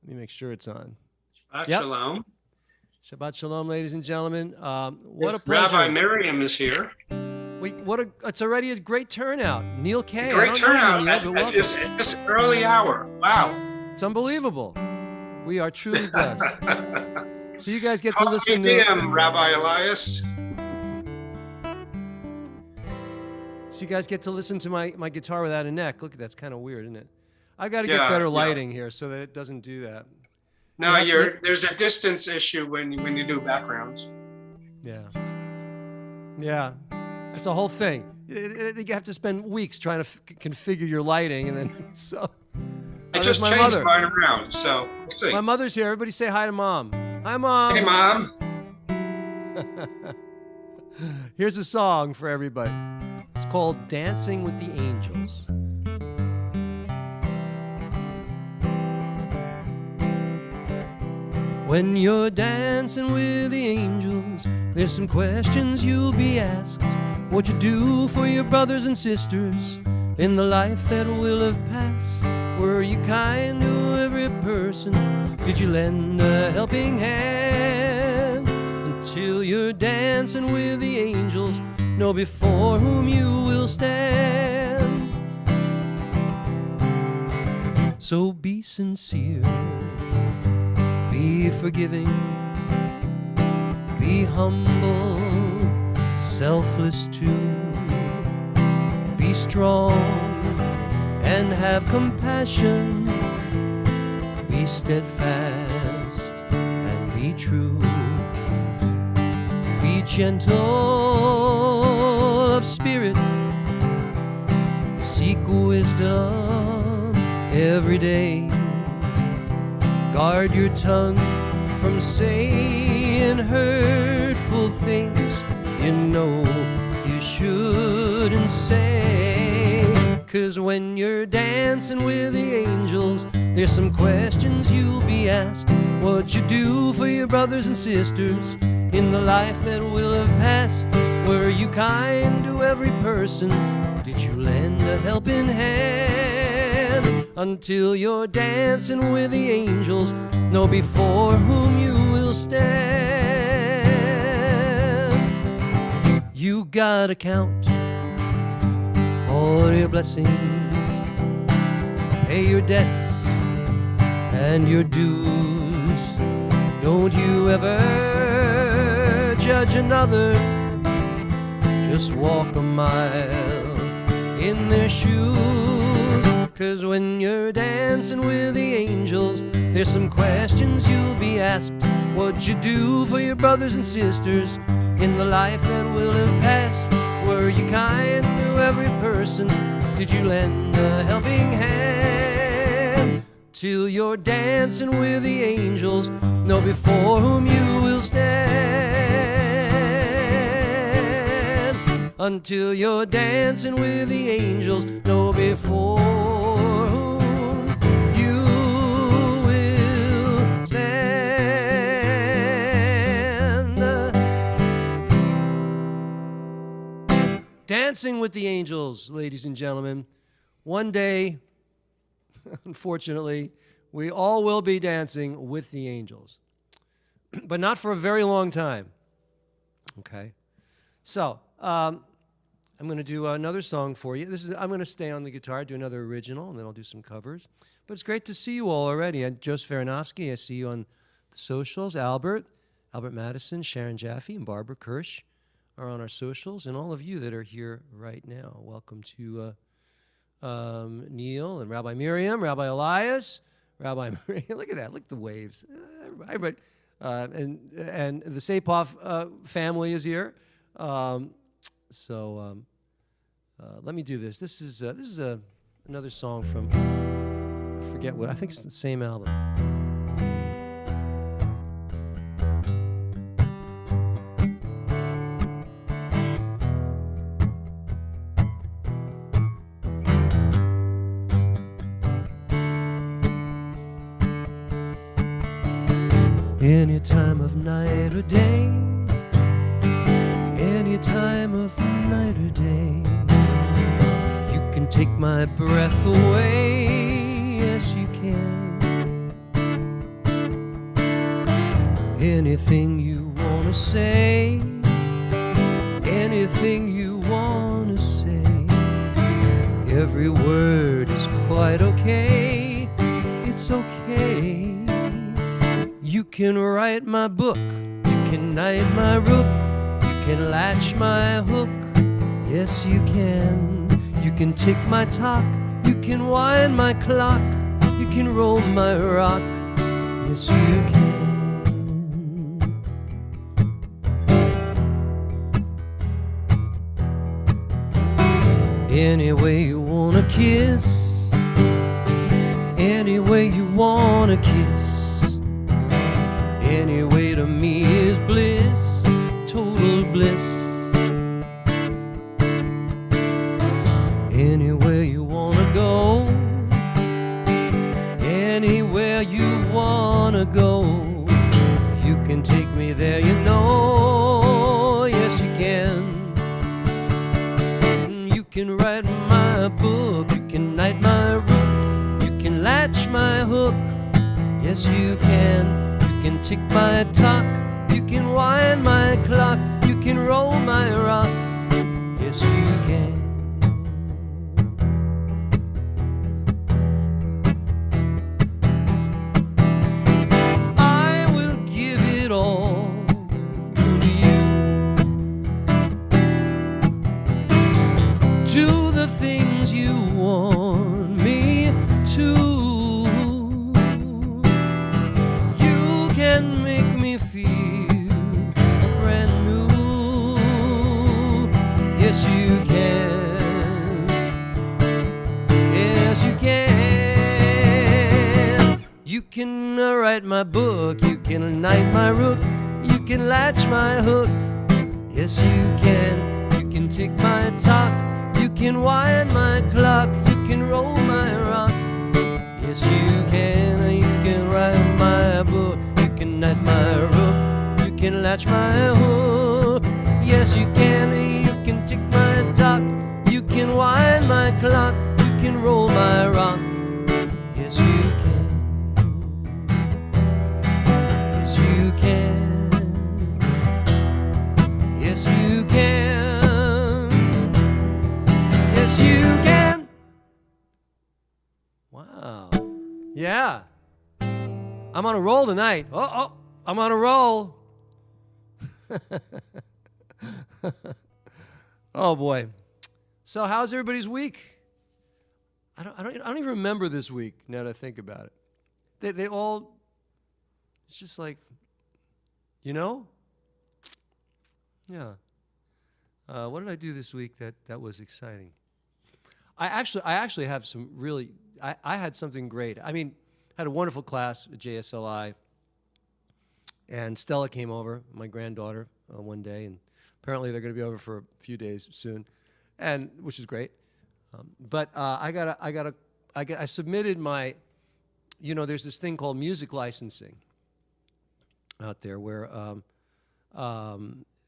Let me make sure it's on. Shabbat Yep. Shalom. Shabbat Shalom, ladies and gentlemen. What a pleasure. Rabbi Miriam is here. It's already a great turnout. Neil K. Great turnout Neil, but welcome. at this early hour. Wow. It's unbelievable. We are truly blessed. So you guys get to listen to Rabbi Elias. So you guys get to listen to my guitar without a neck. Look, that's kind of weird, isn't it? I got to get better lighting here so that it doesn't do that. No, there's a distance issue when you do backgrounds. Yeah. That's a whole thing. You have to spend weeks trying to configure your lighting, and then so. I just changed mine around, so we'll see. My mother's here. Everybody say hi to Mom. Hi, Mom. Hey, Mom. Here's a song for everybody. It's called Dancing with the Angels. When you're dancing with the angels, there's some questions you'll be asked. What you do for your brothers and sisters in the life that will have passed. Were you kind to every person? Did you lend a helping hand? Until you're dancing with the angels, know before whom you will stand. So be sincere, be forgiving, be humble, selfless too. Be strong and have compassion. Be steadfast and be true. Be gentle of spirit. Seek wisdom every day. Guard your tongue from saying hurtful things you know you shouldn't say. 'Cause when you're dancing with the angels, there's some questions you'll be asked. What you do for your brothers and sisters in the life that will have passed. Were you kind to every person? Did you lend a helping hand? Until you're dancing with the angels, know before whom you will stand. You gotta count all your blessings, pay your debts and your dues. Don't you ever judge another, just walk a mile in their shoes. 'Cause when you're dancing with the angels, there's some questions you'll be asked. What you do for your brothers and sisters in the life that will have passed. Were you kind to every person? Did you lend a helping hand? Till you're dancing with the angels, know before whom you will stand. Until you're dancing with the angels, know before whom you will stand. Dancing with the angels, ladies and gentlemen. One day, unfortunately, we all will be dancing with the angels, but not for a very long time. Okay, so I'm going to do another song for you. I'm going to stay on the guitar, do another original, and then I'll do some covers. But it's great to see you all already. And Joseph Aronofsky, I see you on the socials. Albert Madison, Sharon Jaffe, and Barbara Kirsch are on our socials, and all of you that are here right now. Welcome to Neil and Rabbi Miriam, Rabbi Elias, Rabbi Maria. Look at that. Look at the waves. Everybody. And the Sapoff family is here. Let me do this. This is another song from, I forget what, I think it's the same album. Any time of night or day, any time of night or day, you can take my breath away, yes you can. Anything you wanna say, anything you wanna say, every word is quite okay, it's okay. You can write my book, you can knight my rook, you can latch my hook, yes you can. You can tick my tock, you can wind my clock, you can roll my rock, yes you can. Any way you wanna kiss, any way you wanna kiss, any way to me is bliss, total bliss. Anywhere you wanna go, anywhere you wanna go, you can take me there, you know, yes you can. You can write my book, you can knight my rook, you can latch my hook, yes you can. You can tick my tock, you can wind my clock, you can roll my rock, yes you can. I will give it all to you, do the things you want me to. You can make me feel brand new, yes you can, yes you can. You can write my book, you can knight my rook, you can latch my hook, yes you can. You can tick my tock, you can wind my clock, you can roll my rock, yes you can. You can write my book, you can knight my rook, you can latch my hook, yes you can. You can tick my tock, you can wind my clock, you can roll my rock, yes you can, yes you can, yes you can, yes you can. Wow. Yeah. I'm on a roll tonight. Oh, I'm on a roll. Oh boy. So how's everybody's week? I don't even remember this week now that I think about it. They all, it's just like, you know? Yeah. What did I do this week that was exciting? I actually have some really, I had something great. I mean, I had a wonderful class at JSLI, and Stella came over, my granddaughter, one day, and apparently they're going to be over for a few days soon, and which is great. But I submitted my, you know, there's this thing called music licensing out there where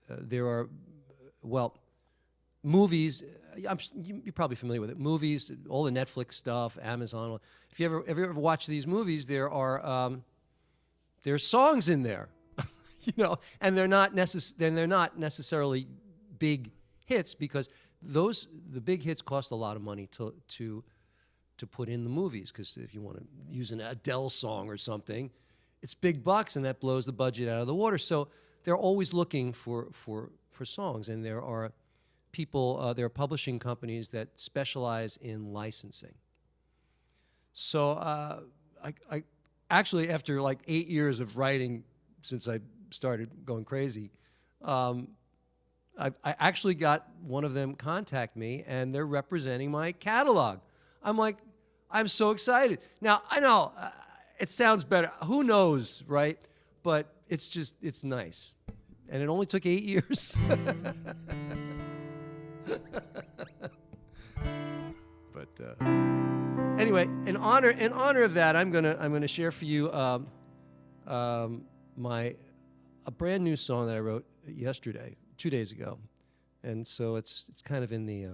there are, well, movies. You're probably familiar with it. Movies, all the Netflix stuff, Amazon. If you ever watch these movies, there's songs in there, you know, and they're not necessarily big hits, because the big hits cost a lot of money to put in the movies, because if you want to use an Adele song or something, it's big bucks, and that blows the budget out of the water. So they're always looking for songs, and there are people, there are publishing companies that specialize in licensing. So I actually, after like 8 years of writing since I started going crazy, I actually got one of them contact me, and they're representing my catalog. I'm like, I'm so excited. Now, I know it sounds better. Who knows, right? But it's nice. And it only took 8 years. But anyway, in honor of that, I'm gonna share for you a brand new song that I wrote yesterday, 2 days ago, and so it's kind of in the.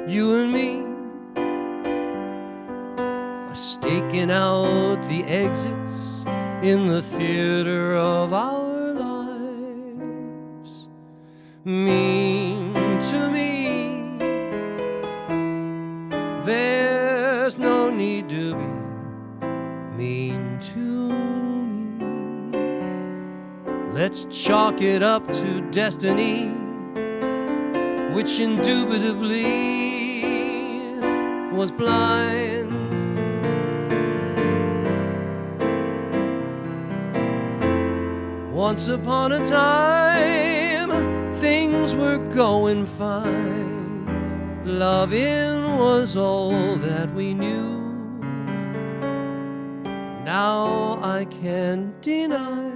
You and me are staking out the exits in the theater of our lives. Mean to me, there's no need to be mean to me. Let's chalk it up to destiny, which indubitably was blind. Once upon a time, things were going fine. Loving was all that we knew. Now I can't deny,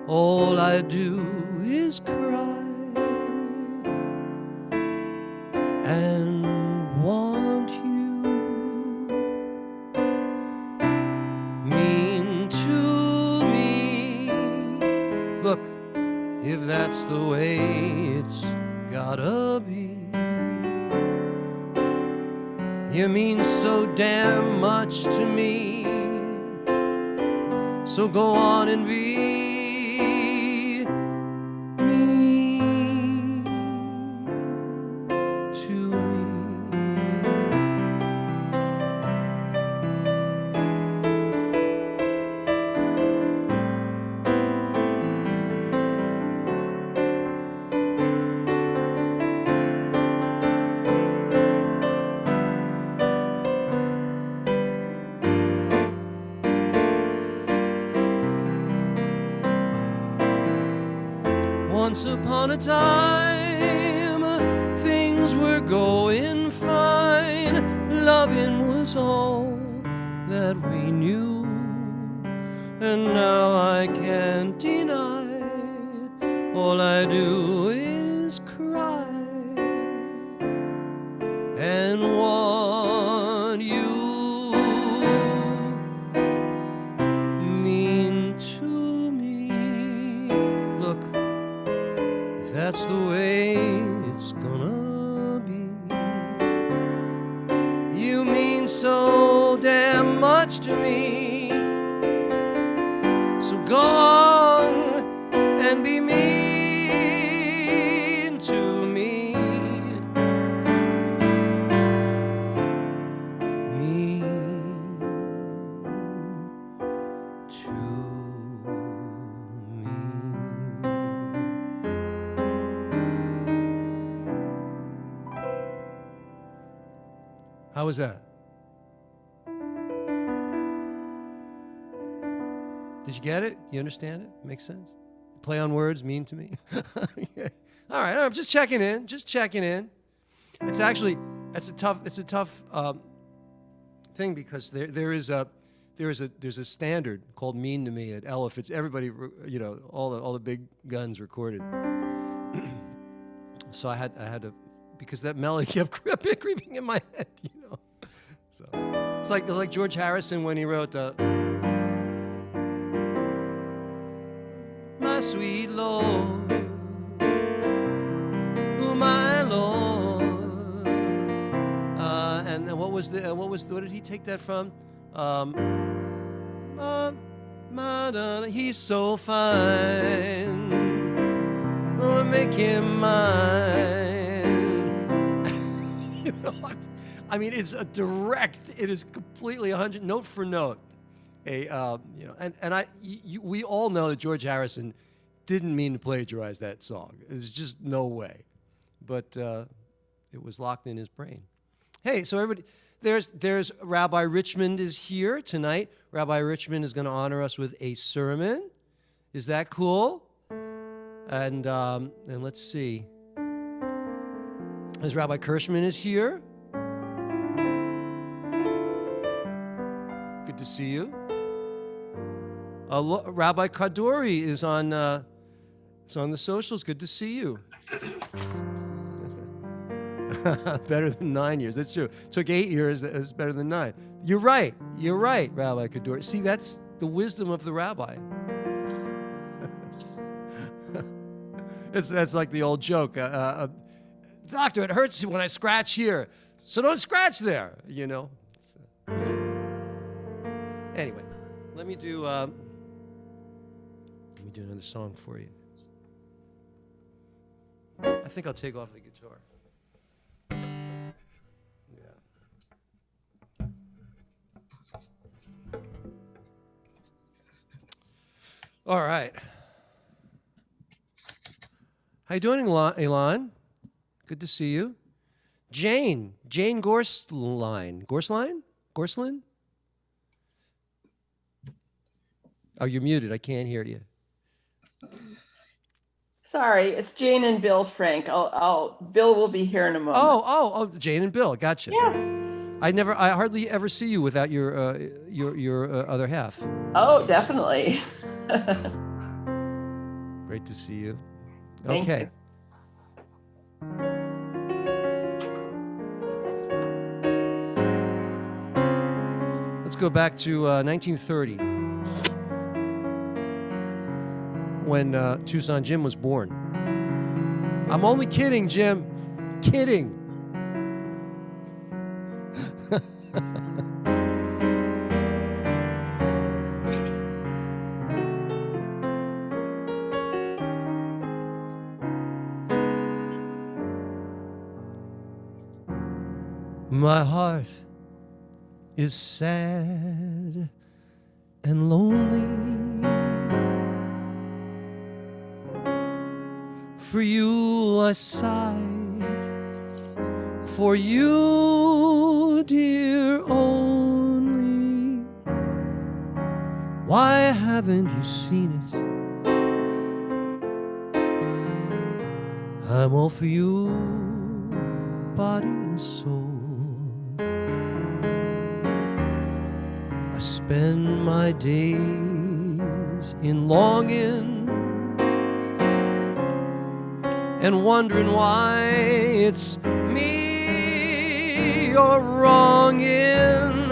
all I do is cry and want you. Mean to me. Look, if that's the way it's gotta be. You mean so damn much to me. So go on and be mean to me. Once upon a time, things were going fine. Loving was all that we knew. And now I can't deny, all I do is cry and want you. Mean to me. Look, that's the way it's gonna be. You mean so damn much to me. So go on and be mean to me. Mean to me. How was that? Did you get it? You understand it? Makes sense? Play on words, mean to me? Yeah. All right, I'm just checking in. It's actually, it's a tough thing because there's a standard called "Mean to Me" at Elif. It's everybody, all the big guns recorded. So I had to, because that melody kept creeping in my head, So it's like George Harrison when he wrote "My Sweet Lord, oh my Lord," and what did he take that from? He's so fine, gonna make him mine. I mean, it's a direct. It is completely 100 note for note. We all know that George Harrison didn't mean to plagiarize that song. There's just no way, but it was locked in his brain. Hey, so everybody, there's Rabbi Richmond is here tonight. Rabbi Richmond is going to honor us with a sermon. Is that cool? And let's see. As Rabbi Kirschman is here. Good to see you. Rabbi Kadori is on the socials. Good to see you. Better than 9 years. That's true. Took 8 years. That's better than 9. You're right, Rabbi Kadori. See, that's the wisdom of the rabbi. That's like the old joke. Doctor, it hurts when I scratch here. So don't scratch there, you know. Anyway, let me do another song for you. I think I'll take off the guitar. Yeah. All right. How you doing, Elon? Good to see you. Jane Gorsline. Gorslin? Oh, you're muted. I can't hear you. Sorry, it's Jane and Bill, Frank. Bill will be here in a moment. Oh, Jane and Bill. Gotcha. Yeah. I hardly ever see you without your other half. Oh, definitely. Great to see you. Thank Okay. you. Let's go back to 1930 when Tucson Jim was born. I'm only kidding, Jim. Kidding. My heart is sad and lonely. For you I sighed, for you, dear, only. Why haven't you seen it? I'm all for you, body and soul. I spend my days in longing and wondering why it's me you're wronging.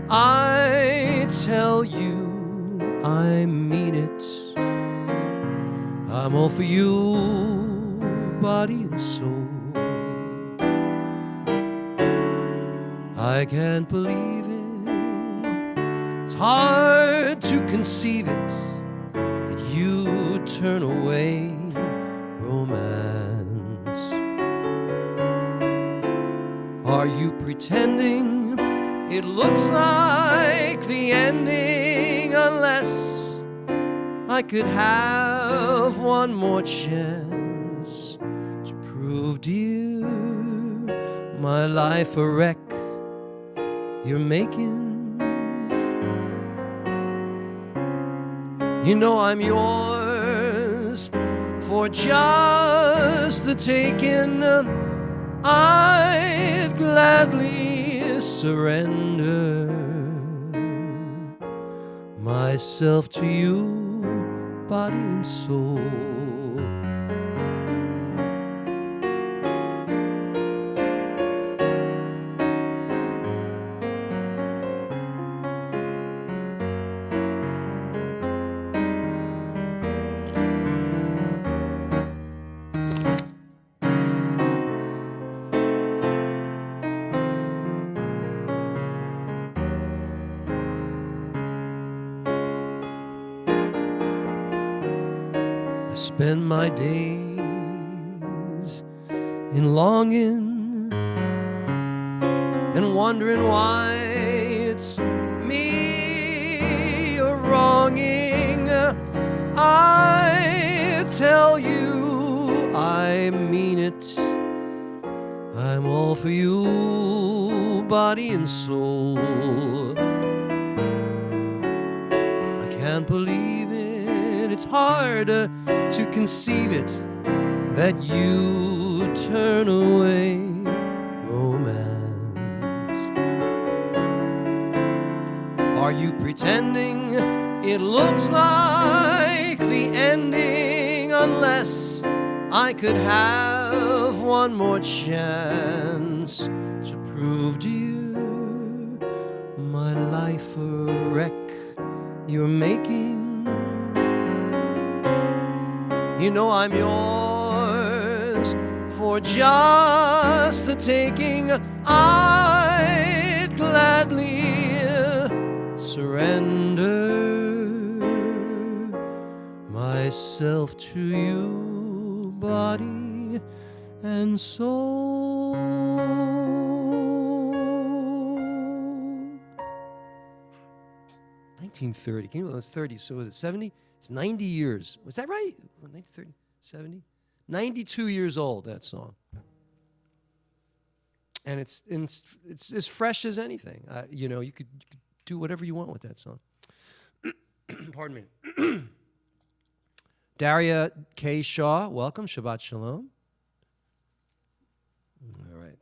I tell you, I mean it. I'm all for you, body and soul. I can't believe it. It's hard to conceive it that you turn away romance. Are you pretending it looks like the ending unless I could have one more chance to prove, dear, my life a wreck you're making? You know I'm yours for just the taking. I'd gladly surrender myself to you, body and soul. I spend my days in longing and wondering why it's me you're wronging. I tell you, I mean it. I'm all for you, body and soul. I can't believe it. It's hard to conceive it that you turn away romance. Are you pretending it looks like the ending unless I could have one more chance to prove, dear, my life a wreck you're making? You know I'm yours For just the taking, I'd gladly surrender myself to you, body and soul. 1930. Can you believe it's 30? So was it 70? It's 90 years. Was that right? 1930, 70? 92 years old, that song. And it's as fresh as anything. You know, you could do whatever you want with that song. Pardon me. Daria K. Shaw, welcome. Shabbat Shalom. All right.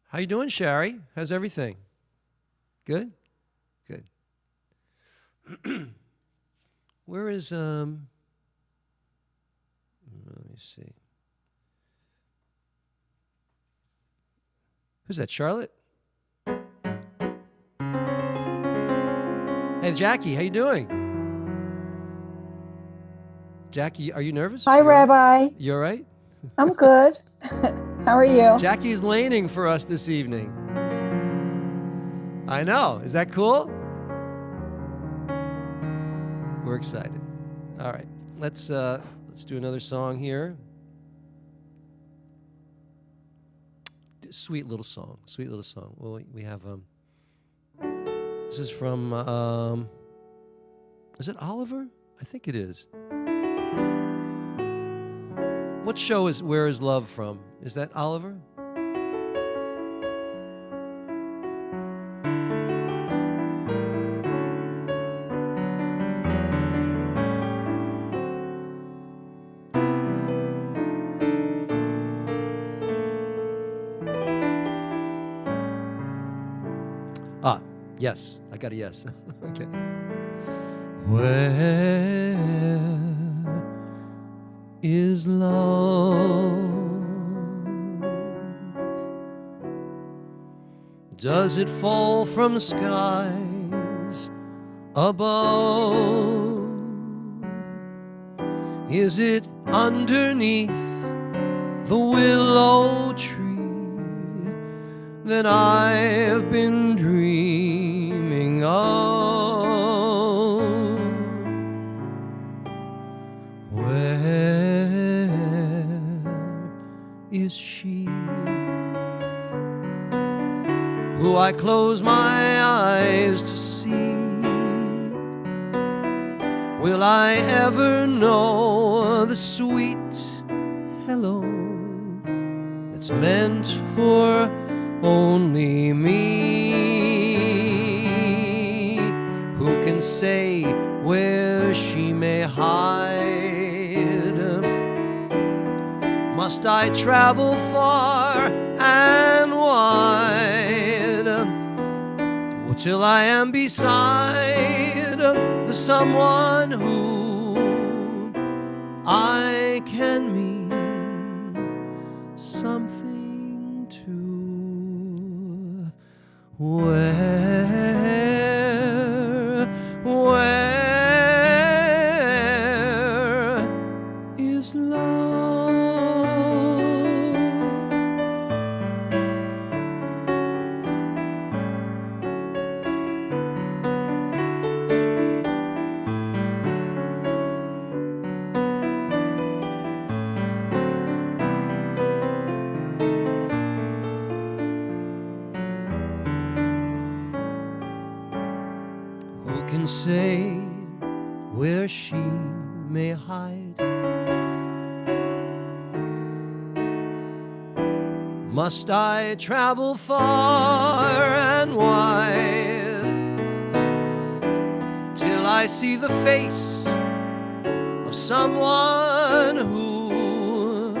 How you doing, Shari? How's everything? Good? Good. Where is, let me see. Who's that, Charlotte? Hey, Jackie, how you doing? Jackie, are you nervous? Hi, Rabbi. You all right? I'm good. How are you? Jackie's laning for us this evening. I know. Is that cool? We're excited. All right. Let's do another song here. Sweet little song. Sweet little song. Well, we have this is from is it Oliver? I think it is. What show is Where Is Love from? Is that Oliver? Ah, yes. I got a yes. Okay. Where is love? Does it fall from skies above? Is it underneath the willow tree that I've been dreaming of? Where is she who I close my eyes to see? Will I ever know the sweet hello that's meant for only me? Who can say where she may hide? Must I travel far and wide till I am beside the someone who I can mean something to? Where is love? Who can say where she may hide? Must I travel far and wide till I see the face of someone who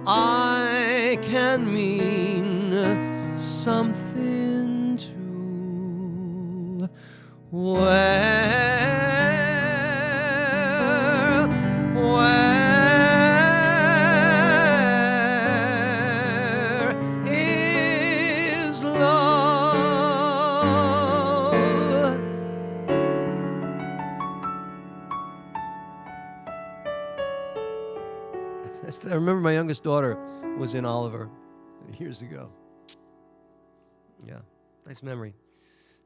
I can mean something to? Where is love? remember my youngest daughter was in Oliver years ago. Yeah, nice memory.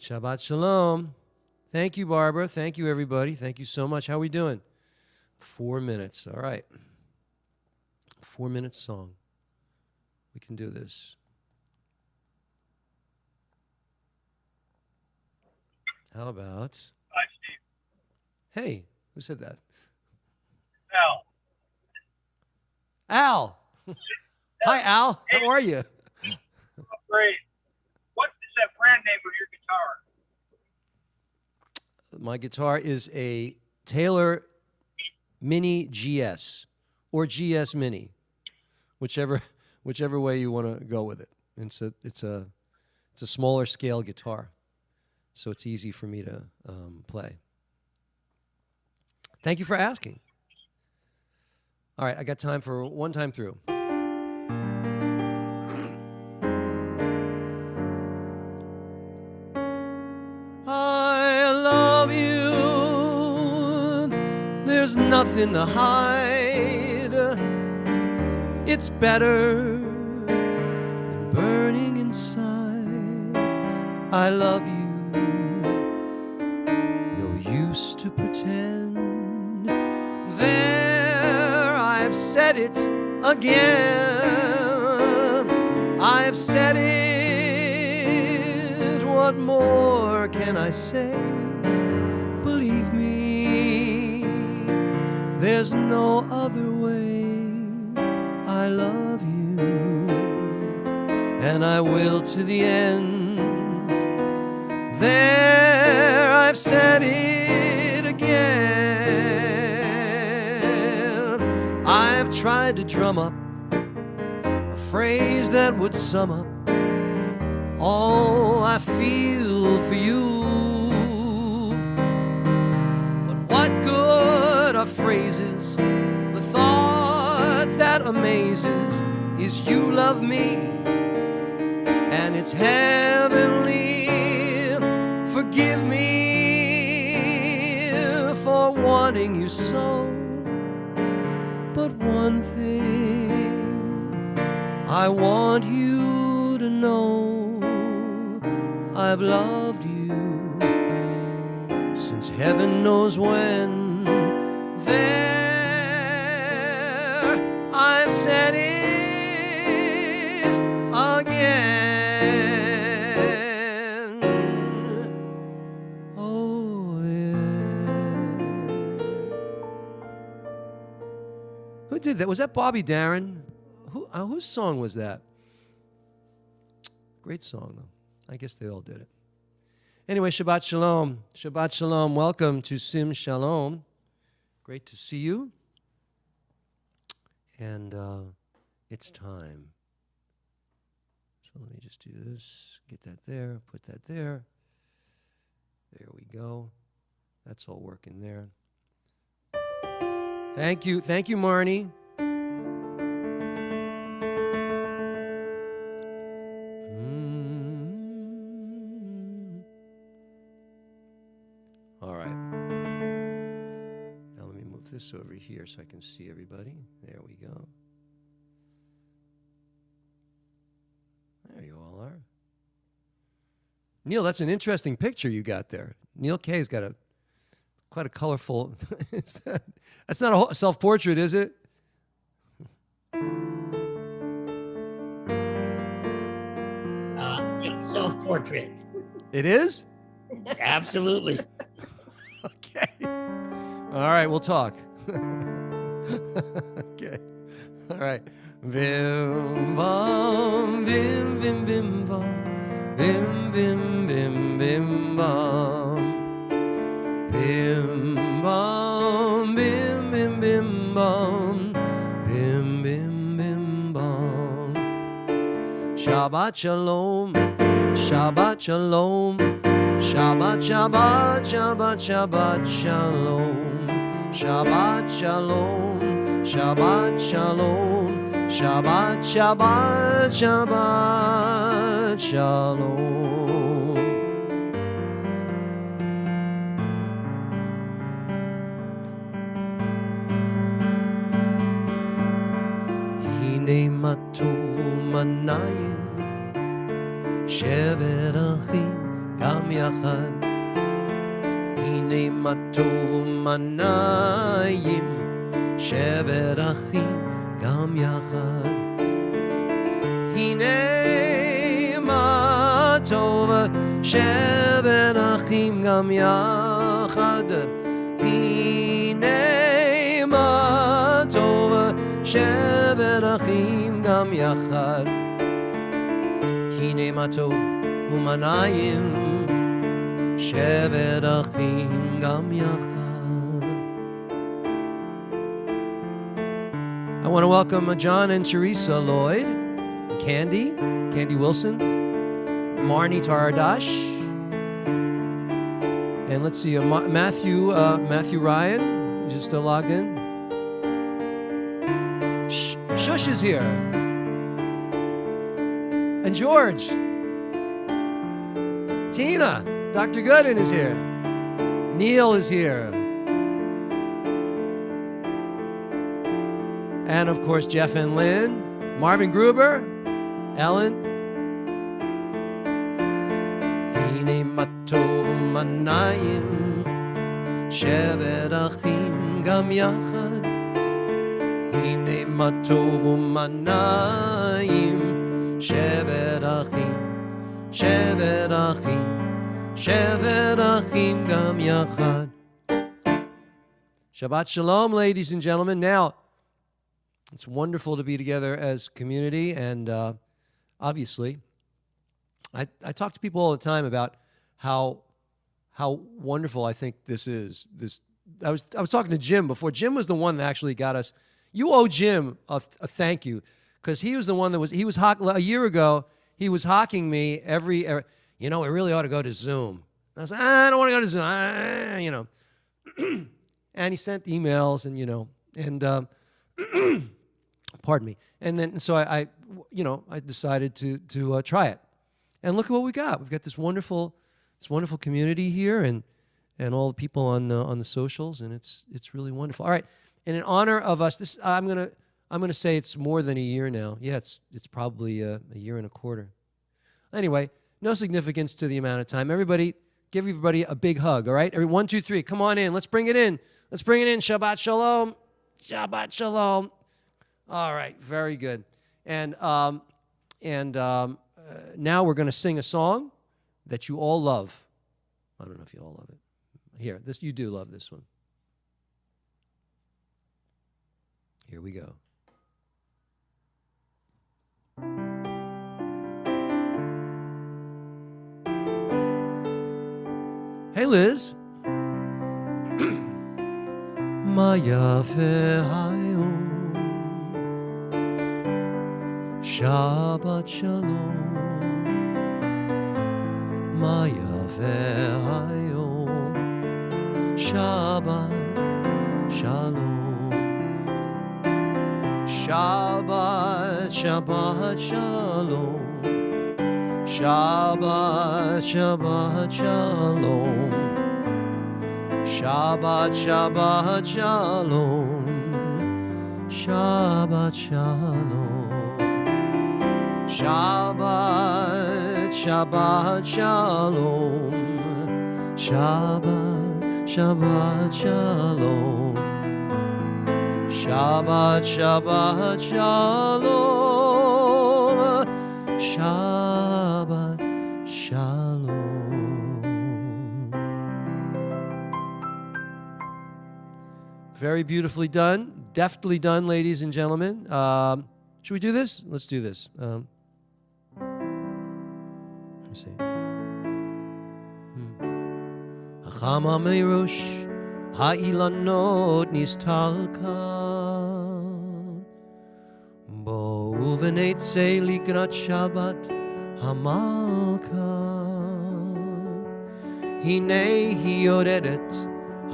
Shabbat Shalom. Thank you, Barbara. Thank you, everybody. Thank you so much. How are we doing? 4 minutes. All right. 4-minute song. We can do this. How about? Hi, Steve. Hey, who said that? Al. Al. Hi, Al. How are you? Great. What is that brand name of your guitar? My guitar is a Taylor Mini GS or GS Mini, whichever way you want to go with it. It's a smaller scale guitar, so it's easy for me to play. Thank you for asking. All right, I got time for one time through. I love you. There's nothing to hide. It's better than burning inside. I love you. No use to pretend. There, I've said it again. I've said it. What more can I say? Believe me, there's no other way. I love you, and I will to the end. There, I've said it again. I've tried to drum up a phrase that would sum up all I feel for you. But what good are phrases? The thought that amazes is you love me, and it's heavenly. Forgive me for wanting you so. But one thing I want you to know, I've loved you since heaven knows when. There, I've said it again. Oh, yeah. Who did that? Was that Bobby Darin? Whose song was that? Great song, though. I guess they all did it. Anyway, Shabbat Shalom. Shabbat Shalom. Welcome to Sim Shalom. Great to see you. And it's time. So let me just do this. Get that there. Put that there. There we go. That's all working there. Thank you. Thank you, Marnie. All right. Now let me move this over here so I can see everybody. There we go. There you all are. Neil, that's an interesting picture you got there. Neil Kay's got quite a colorful. That's not a self-portrait, is it? Self-portrait. It is? Absolutely. Okay. All right, we'll talk. Okay. All right. Bim bam bim bim bim bam bim bim bim bim bam bim bam bim bim bim bam bim bim bim bam. Shabbat Shalom. Shabbat Shalom. Shabbat Shabbat Shabbat Shabbat Shalom. Shabbat Shalom. Shabbat Shalom. Shabbat Shabbat Shabbat Shalom. הנה מה טוב ומה נעים, שבת אחים גם יחד. הנה מה טוב ומה נעים, שבת אחים גם יחד. הנה מה טוב, שבת אחים גם יחד. הנה מה טוב, שבת אחים גם יחד. הנה מה טוב ומה נעים, שבת אחים גם יחד. I want to welcome John and Teresa Lloyd, Candy Wilson, Marnie Taradash, and let's see, Matthew Ryan, just still logged in. Shush is here, and George, Tina, Dr. Gooden is here, Neil is here, and of course Jeff and Lynn, Marvin Gruber, Ellen. הנה מה טוב ומה נעים, שבת אחים גם יחד. הנה מה טוב ומה נעים, שבת אחים, שבת אחים, שבת אחים גם יחד. Shabbat Shalom, ladies and gentlemen. Now, it's wonderful to be together as community, and obviously, I talk to people all the time about how wonderful I think this is. I was talking to Jim before. Jim was the one that actually got us. You owe Jim a thank you, because he was the one that was a year ago. He was hawking me every we really ought to go to Zoom. And I was like, I don't want to go to Zoom, and he sent emails and pardon me. And then so I decided to try it. And look at what we got. We've got this wonderful community here, and all the people on the socials, and it's really wonderful. All right. And in honor of us, I'm gonna say it's more than a year now. Yeah, it's probably a year and a quarter. Anyway, no significance to the amount of time. Everybody, give everybody a big hug. All right. 1, 2, 3. Come on in. Let's bring it in. Shabbat Shalom. Shabbat Shalom. All right, very good. And now we're going to sing a song that you all love. I don't know if you all love it. Here, you do love this one. Here we go. Hey, Liz. Ma yafe hayom, Shabbat Shalom. Ma yafe hayom, Shabbat Shalom. Shabbat, Shabbat Shalom. Shabbat, Shabbat Shalom. Shabbat, Shabbat Shalom. Shabbat Shalom. Shabbat, Shabbat Shalom. Shabbat, Shabbat Shalom. Shabbat, Shabbat Shalom. Shabbat Shalom. Very beautifully done, deftly done, ladies and gentlemen. Should we do this? Let's do this. Let me see. Hachama meirosh ha'ilanot nistalkan bo uvenetze likrat Shabbat hamalka hine hi yoredet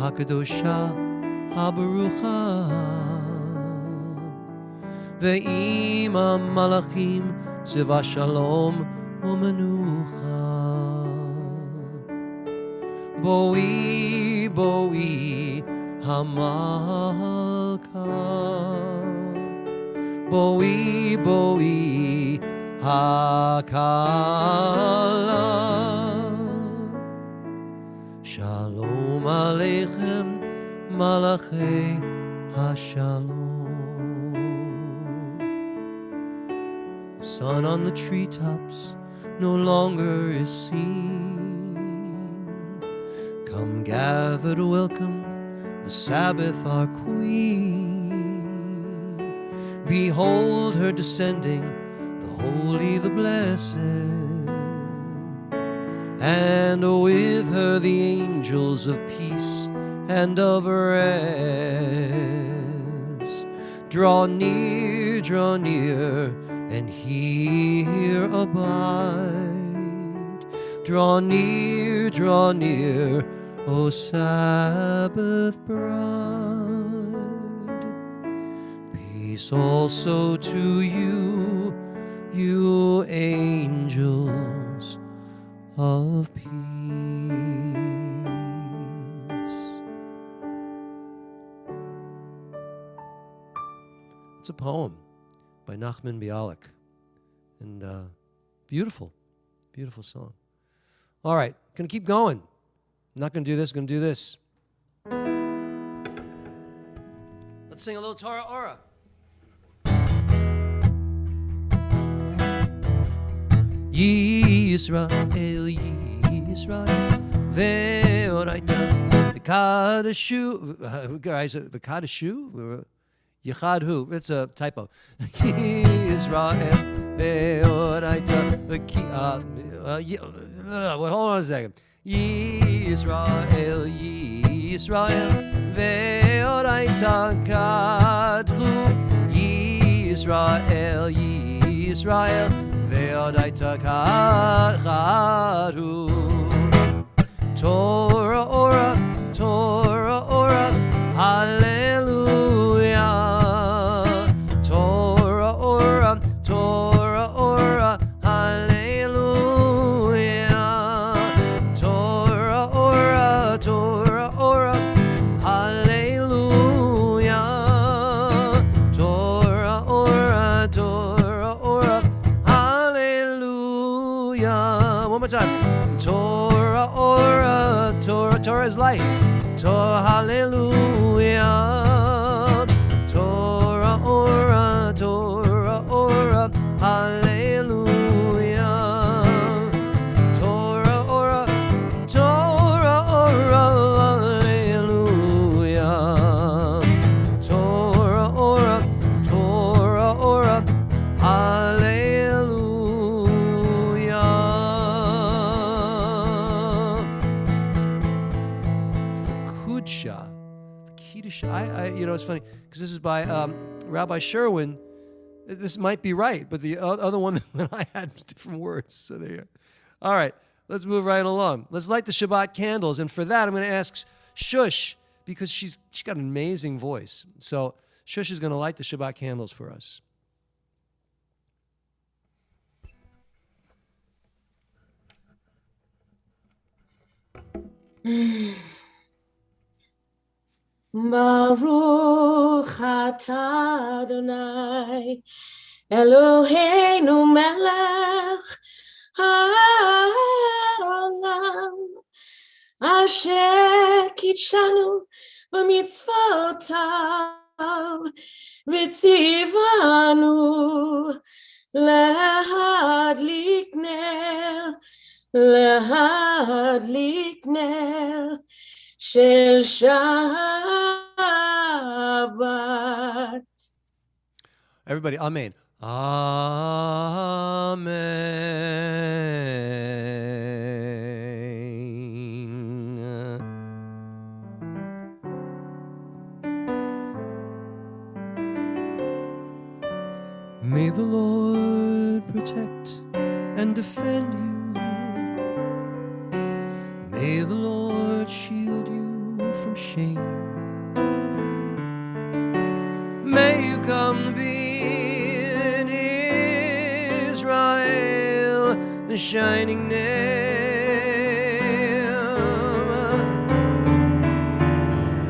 hakadosha habarucha ve'im malachim tzeva shalom u'menucha boi boi hamalka boi boi hakala. Shalom aleichem malachei hashalom. The sun on the treetops no longer is seen. Come gather to welcome the Sabbath, our Queen. Behold her descending, the holy, the blessed, and with her the angels of peace and of rest. Draw near, and here abide. Draw near, O Sabbath bride. Peace also to you, you angels of peace. It's a poem by Nachman Bialik. And beautiful song. All right, gonna keep going. I'm not gonna do this, gonna do this. Let's sing a little Torah Aura. Yisrael, ve'oraita, v'kadashu, guys, v'kadashu, Yechadhu, it's a typo. Yisrael, ve'oraita, hold on a second. Yisrael, ve'oraita kadhu. Yisrael, ve'oraita kadhu. Torah ora, hallelujah. Torah ora, hallelujah. Torah ora, hallelujah. Torah ora, hallelujah. One more time. Torah is light. Torah, hallelujah. Torah ora, hallelujah. Torah ora, hallelujah. Torah ora, hallelujah. Kudsha. It's funny because this is by Rabbi Sherwin. This might be right, but the other one that I had different words. So there you go. All right, let's move right along. Let's light the Shabbat candles, and for that, I'm going to ask Shush because she's got an amazing voice. So Shush is going to light the Shabbat candles for us. Baruch atah Adonai Eloheinu melech haolam asher kitshanu b'mitzvotav v'tzivanu lehadlik ner shel Shabbat. Everybody, amen. Amen. May the Lord protect and defend you. May the Lord shield you from shame. May you come to be in Israel, the shining name.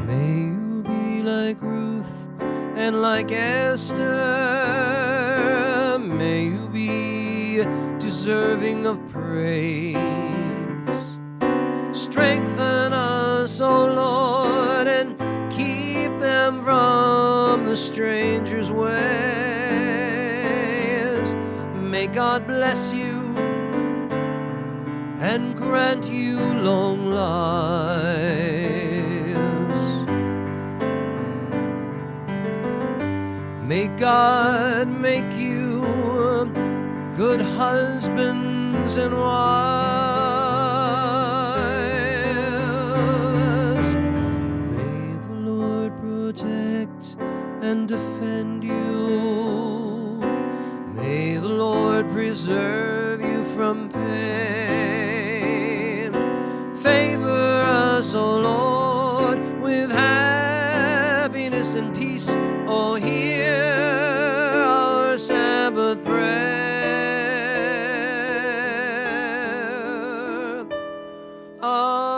May you be like Ruth and like Esther, be deserving of praise. Strengthen us, O Lord, and keep them from the stranger's ways. May God bless you and grant you long lives. May God make you good husbands and wives. May the Lord protect and defend you. May the Lord preserve you from pain. Favor us, O Lord, with happiness and peace. Oh, hear our Sabbath prayer. Amen.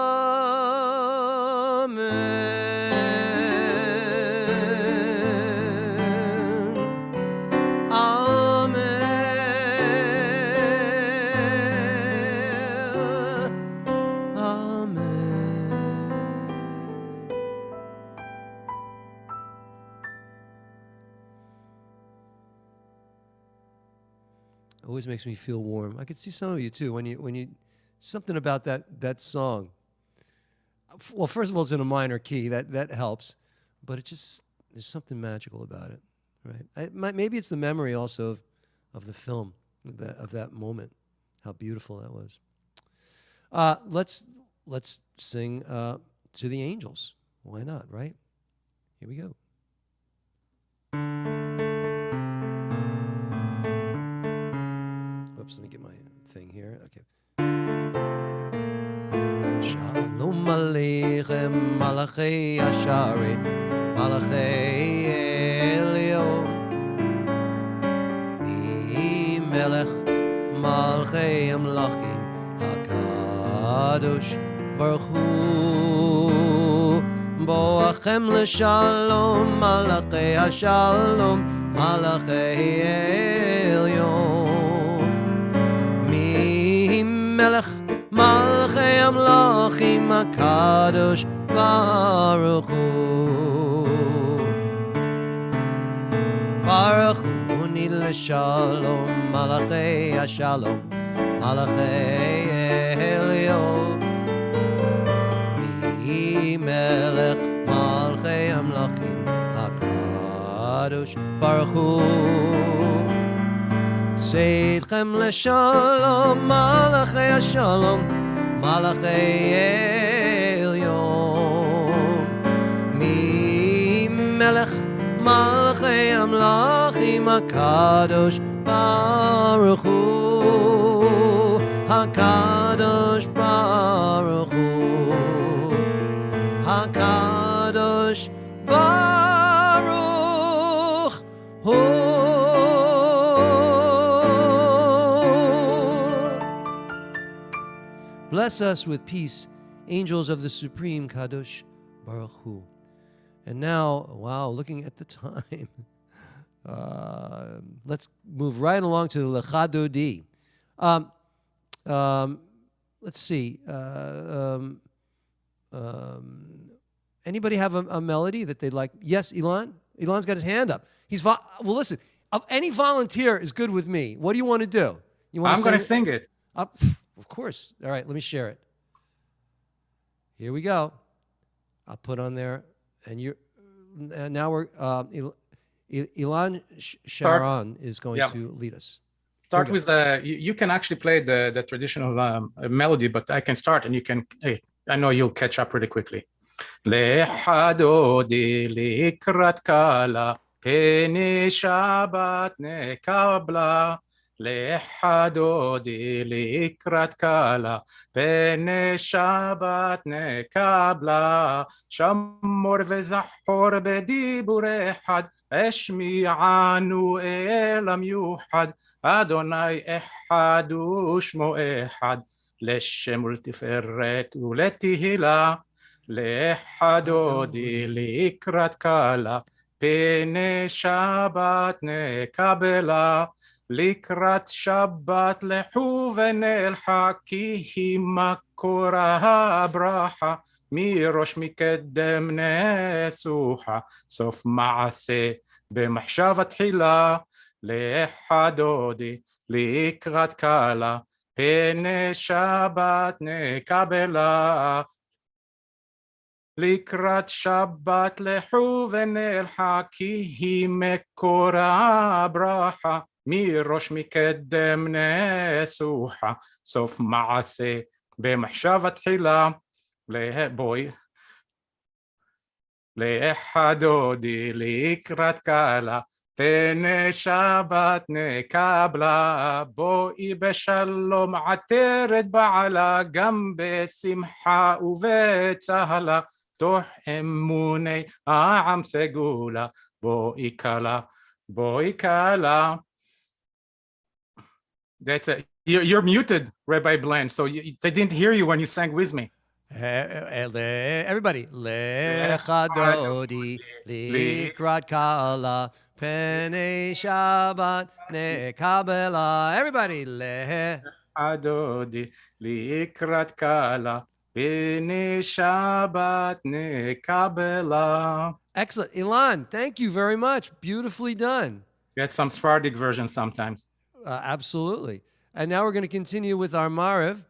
Amen. Amen. Always makes me feel warm. I could see some of you too when you something about that song. Well, first of all, it's in a minor key. That helps, but it just there's something magical about it, right? Maybe it's the memory also of the film of that moment, how beautiful that was. Let's sing to the angels. Why not, right? Here we go. Oops, let me get my thing here. Okay. Shalom Aleichem, Malachei Asharet, Malachei Elyon, Mi Melech Malchei Amlachim, HaKadosh Baruch Hu, Boachem LeShalom, Malachei Ashalom, Malachei Elyon, Mi Melech Malchei Amlachim HaKadosh Baruch Hu, Baruch Hu Nid LeShalom Malachei Ashalom Malachei Elyon, Mi Melech Malchei Amlachim HaKadosh Baruch Hu, Seidchem LeShalom Malachei Ashalom Malachei Elyon, Mi Melech Malchei Amlachim HaKadosh Baruch Hu, HaKadosh Baruch Hu, HaKadosh Baruch Hu. Bless us with peace, angels of the Supreme Kadosh Baruch Hu. And now, wow, looking at the time, let's move right along to the Lecha Dodi. Let's see. Anybody have a melody that they'd like? Yes, Elon? Elon's got his hand up. Well, listen, any volunteer is good with me. What do you want to do? I'm going to sing it. Of course. All right, let me share it. Here we go. I'll put on there, and now we're Elon Sharon is going to lead us. Start with you can actually play the traditional melody, but I can start, and you can. Hey, I know you'll catch up really quickly. Lechadodi likrat kala peni Shabbat nekabla. לחדודי לקראת קלה, פני שבת נקבלה, שמור וזכור בדיבור אחד, השמיענו אל המיוחד, אדוני אחד ושמו אחד, לשם ולתפארת ולתהילה, לחדודי לקראת קלה, פני שבת נקבלה, לקראת שבת לכו ונלכה, כי היא מקור הברכה, מראש מקדם נסוחה, סוף מעשה במחשבה תחילה, לחדודי לקראת קלה, פני שבת נקבלה. לקראת שבת לכו ונלכה, כי היא מקור הברכה, מראש מקדם נסוחה, סוף מעשה במחשבה תחילה, בואי לחדודי לקראת קלה, פני שבת נקבלה. בואי בשלום עטרת בעלה, גם בשמחה ובצהלה, תוך אמוני העם סגולה. בואי קלה, בואי קלה. That's it. You're muted, Rabbi Bland, so they didn't hear you when you sang with me. Everybody. Lechadodi likrat kala penei Shabbat nekabela. Everybody. Adodi likrat kala penei Shabbat nekabela. Excellent. Ilan, thank you very much. Beautifully done. Get some Sephardic version sometimes. Absolutely. And now we're going to continue with our Maariv.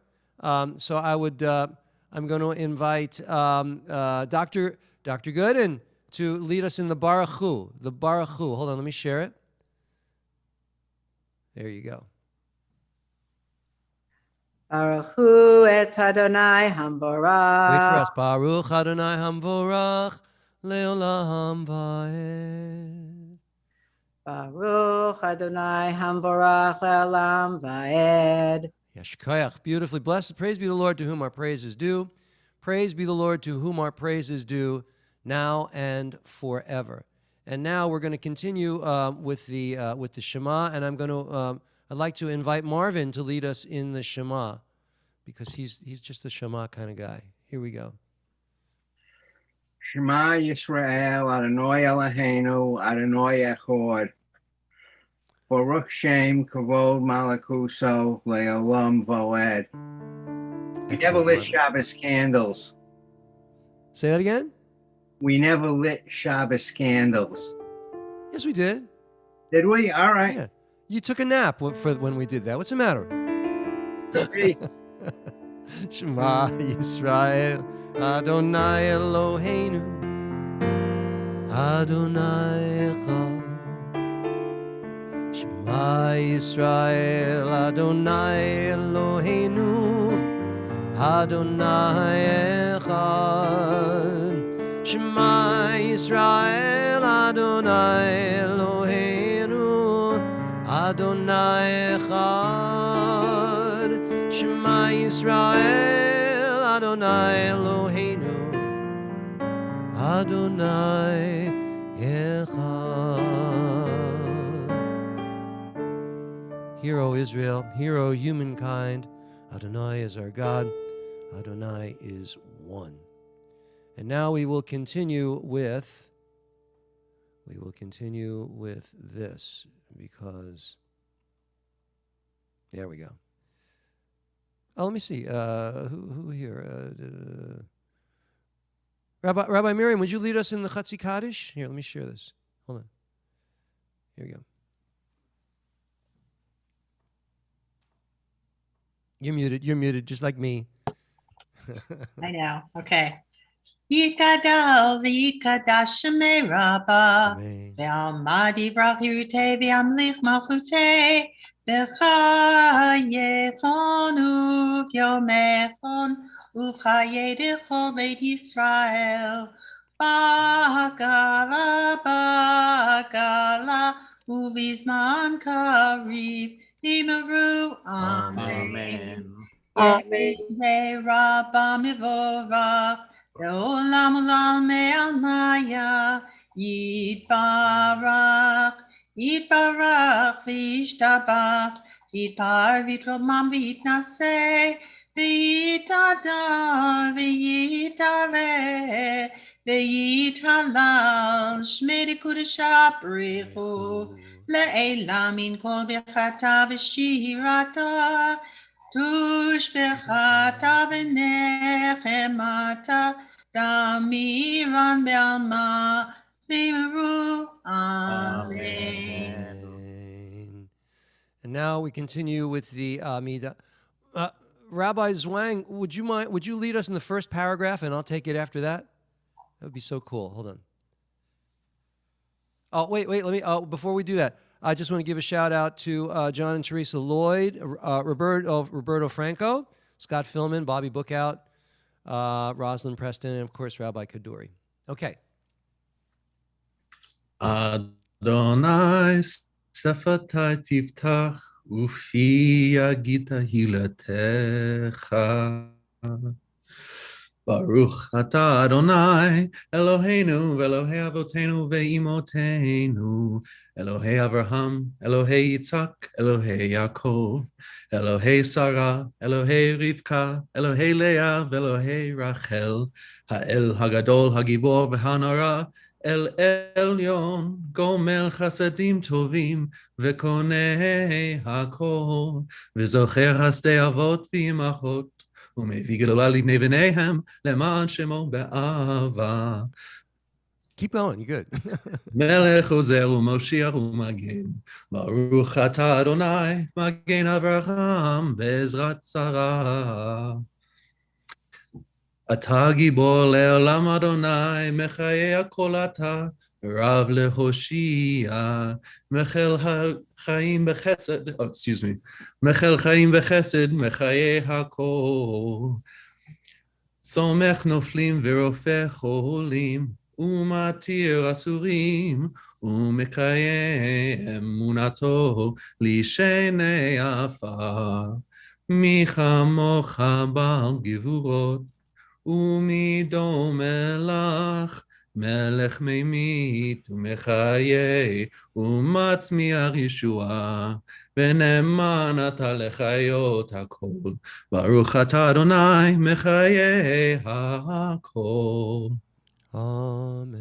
So I'm going to invite Dr. Gooden to lead us in the Baruch Hu. The Baruch Hu. Hold on, let me share it. There you go. Baruch Hu et Adonai Hamborach. Wait for us. Baruch Adonai Hamborach leolam va'ed. Baruch Adonai Hamborach le'olam va'ed. Yeshkoyach. Beautifully blessed. Praise be the Lord to whom our praise is due. Praise be the Lord to whom our praise is due, now and forever. And now we're going to continue with the Shema, and I'd like to invite Marvin to lead us in the Shema, because he's just a Shema kind of guy. Here we go. Shema Yisrael, Adonai Eloheinu, Adonai Echad. Baruch Shem Kavod Malakuso Leolam Voed. We never lit Shabbos candles. Say that again? We never lit Shabbos candles. Yes, we did. Did we? All right. Yeah. You took a nap for when we did that. What's the matter? Shema Yisrael, Adonai Eloheinu, Adonai Echad. Shema Yisrael, Adonai Eloheinu, Adonai Echad. Shema Yisrael, Adonai Eloheinu, Adonai Echad. Shema Yisrael, Adonai Eloheinu, Adonai Echad. Hear, O Israel, hear, O humankind, Adonai is our God, Adonai is one. And now we will continue with this, because there we go. Oh, let me see. Who here? Rabbi Miriam, would you lead us in the Chatzi Kaddish? Here, let me share this. Hold on. Here we go. You're muted, just like me. I know. Okay. Yikadal v'yikadash shemei Rabbah ve'almad yivrach yirutei v'yamlich malchutei v'chayefon u'vyomechon u'chayedechol beit Yisrael ba'gala u'vizman kariv Dimaru, Amen. Amen. Rabbah mivorach, le'olam olam me'almaya, yitbarach, v'yishtabach, yitpar v'yitromam v'yitnaseh, v'yitadar, v'yitaleh, v'yitalal, shmei dekudashah b'richu, לעילה מן כל ברכתה ושירתה, תושבחתה ונחמתה, תמירן בעלמה, ואמרו אמן. And now we continue with the Amidah. Rabbi Zwang, would you lead us in the first paragraph and I'll take it after that? That would be so cool. Hold on. Oh, wait, let me, before we do that, I just want to give a shout out to John and Teresa Lloyd, Roberto Franco, Scott Philman, Bobby Bookout, Rosalind Preston, and of course, Rabbi Kaduri. Okay. Adonai Sefatai Tiftach Ufi Yagita Hilatecha Baruch Ata Adonai Eloheinu Velohei Avotenu Veimotenu Elohei Avraham Elohei Yitzhak Elohei Yaakov Elohei Sarah Elohei Rivka Elohei Leah Velohei Rachel Ha'el Hagadol Hagibor V'Hanara El Elyon Gomel Chasadim Tovim Vekonei Hakol V'zocher Hasdei Avot V'imachot U'mevii Gedolah Libnei B'neihem Leman Shemo Be'ava. Keep going, you're good. Melech Ozer U'Moshiach U'Magen Baruch Ata Adonai Magen Avraham Be'ezrat Sarah. אתה גיבור לעולם אדוני, מחיי הכל אתה, רב להושיע, מחל חיים בחסד, מחל חיים בחסד, מחיי הכל. סומך נופלים ורופא חולים, ומתיר אסורים, ומקיים אמונתו לשני עפר. מי כמוך בעל גבורות, ומדומה לך, מלך ממית ומחיה, ומצמיח ישועה, ונאמן אתה לחיות הכל. ברוך אתה אדוני מחיי הכל. Amen.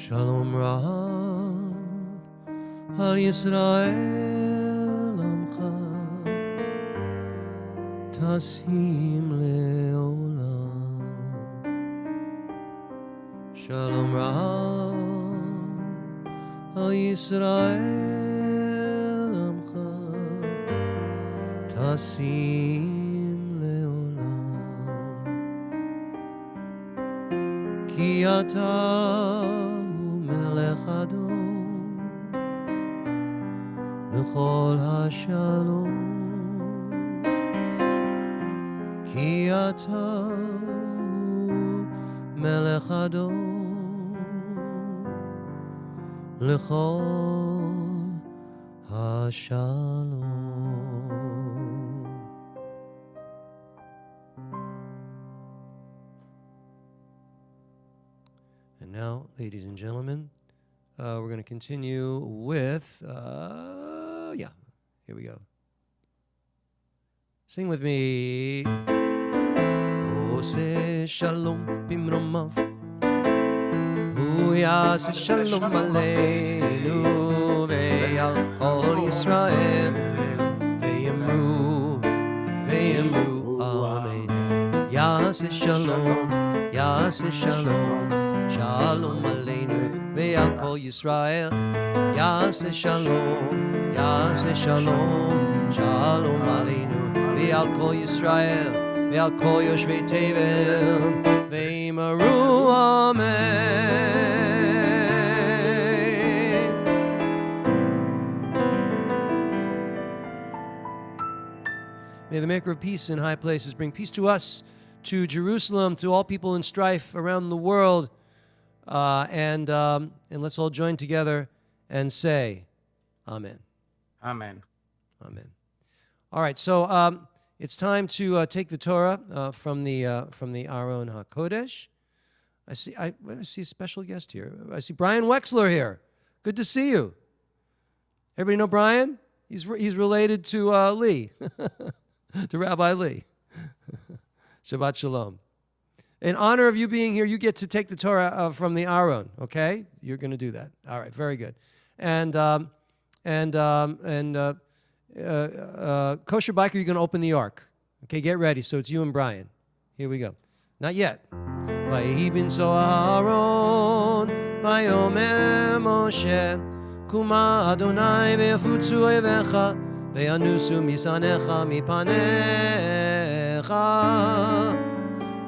Shalom Rab al Yisrael Amcha Tasim Leolam. Shalom Rab al Yisrael Amcha Tasim Leolam. Ki Ata מלך אדום לכל השלום, כי אתה מלך אדום לכל השלום. And now, ladies and gentlemen, we're going to continue with, here we go. Sing with me. Ose shalom bimromav, hu yase shalom aleinu ve'al kol Yisrael, ve'yamru amen. Yase shalom, shalom aleinu ve'al kol Yisrael, yase shalom, shalom aleinu ve'al kol Yisrael, ve'al kol yoshvei tevel, ve'yimaru amen. May the maker of peace in high places bring peace to us, to Jerusalem, to all people in strife around the world. And let's all join together and say, Amen. Amen. Amen. All right, so it's time to take the Torah from the Aron HaKodesh. I see a special guest here. I see Brian Wexler here. Good to see you. Everybody know Brian? He's related to Lee, to Rabbi Lee. Shabbat Shalom. In honor of you being here, you get to take the Torah from the Aron. Okay, you're going to do that. All right, very good. And Kosher Biker, you're going to open the Ark. Okay, get ready. So it's you and Brian. Here we go. Not yet. Vayehi binso Aaron, vayomer Moshe, kuma Adonai ve'yafutzu oivecha, ve'yanusu misanecha mipanecha,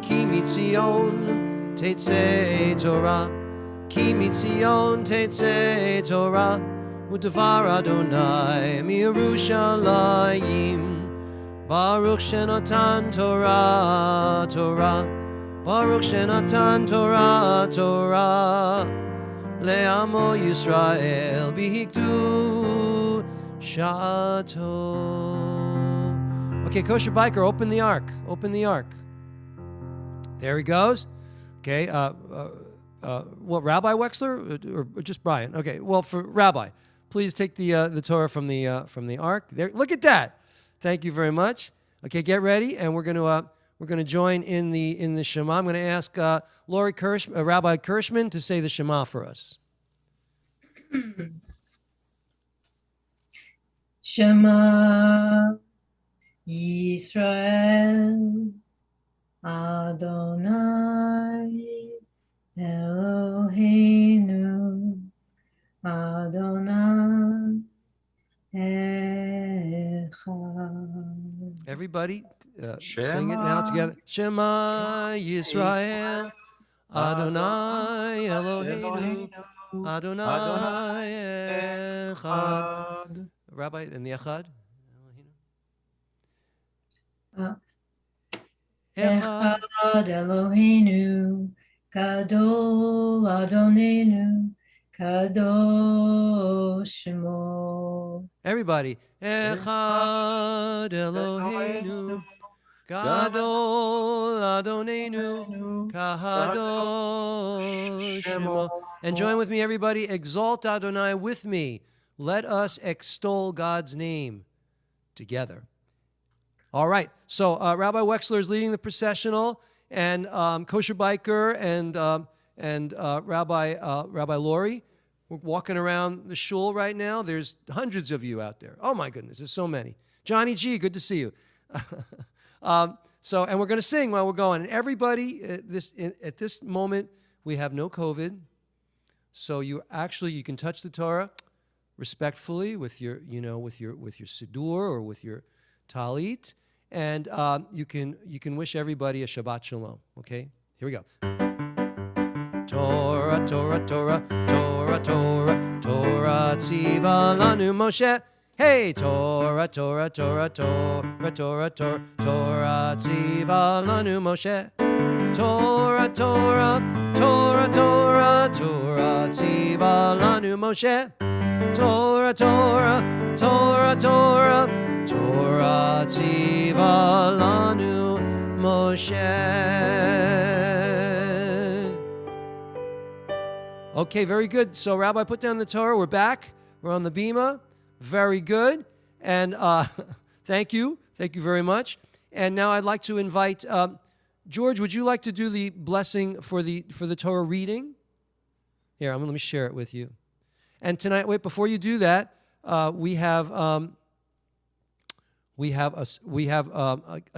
ki mitzion tetzei Torah, ki mitzion tetzei Torah, u'dvar Adonai miYerushalayim, Baruch shenatan Torah, Torah, Baruch shenatan Torah, Torah, le'amo Yisrael bihikdu shato. Okay, Kosher Biker, open the Ark. Open the Ark. There he goes. Okay, what, Rabbi Wexler or just Brian? Okay, well, for Rabbi, please take the Torah from the Ark. There, look at that. Thank you very much. Okay, get ready, and we're going to join in the Shema. I'm going to ask Rabbi Kirschman to say the Shema for us. Shema Yisrael Adonai Eloheinu Adonai Echad. Everybody, sing it now together. Shema Yisrael, Adonai Eloheinu, Adonai Echad. Rabbi, and the Echad? Echad Eloheinu, Gadol Adonenu, Kadosh Shemo. Everybody, Echad Eloheinu, Gadol Adonenu, Kadosh Shemo. And join with me, everybody. Exalt Adonai with me. Let us extol God's name together. All right. So Rabbi Wexler is leading the processional, and Kosher Biker and Rabbi Lori. We're walking around the shul right now. There's hundreds of you out there. Oh my goodness, there's so many. Johnny G, good to see you. And we're going to sing while we're going. And everybody, at this moment, we have no COVID, so you can touch the Torah respectfully with your siddur or with your talit, and you can wish everybody a Shabbat Shalom. Okay, here we go. Torah, Torah, Torah, Torah, Torah, Torah, tziva lanu Moshe. Hey, Torah, Torah, Torah, Torah, Torah, Torah, Torah, tziva lanu Moshe. Torah, Torah, Torah, Torah, Torah, tziva lanu Moshe. Torah, Torah, Torah, Torah, Torah, tziva lanu Moshe. Okay, very good. So, Rabbi, put down the Torah. We're back. We're on the Bima. Very good. And thank you. Thank you very much. And now I'd like to invite George. Would you like to do the blessing for the Torah reading? Here, let me share it with you. And tonight, wait, before you do that, we have a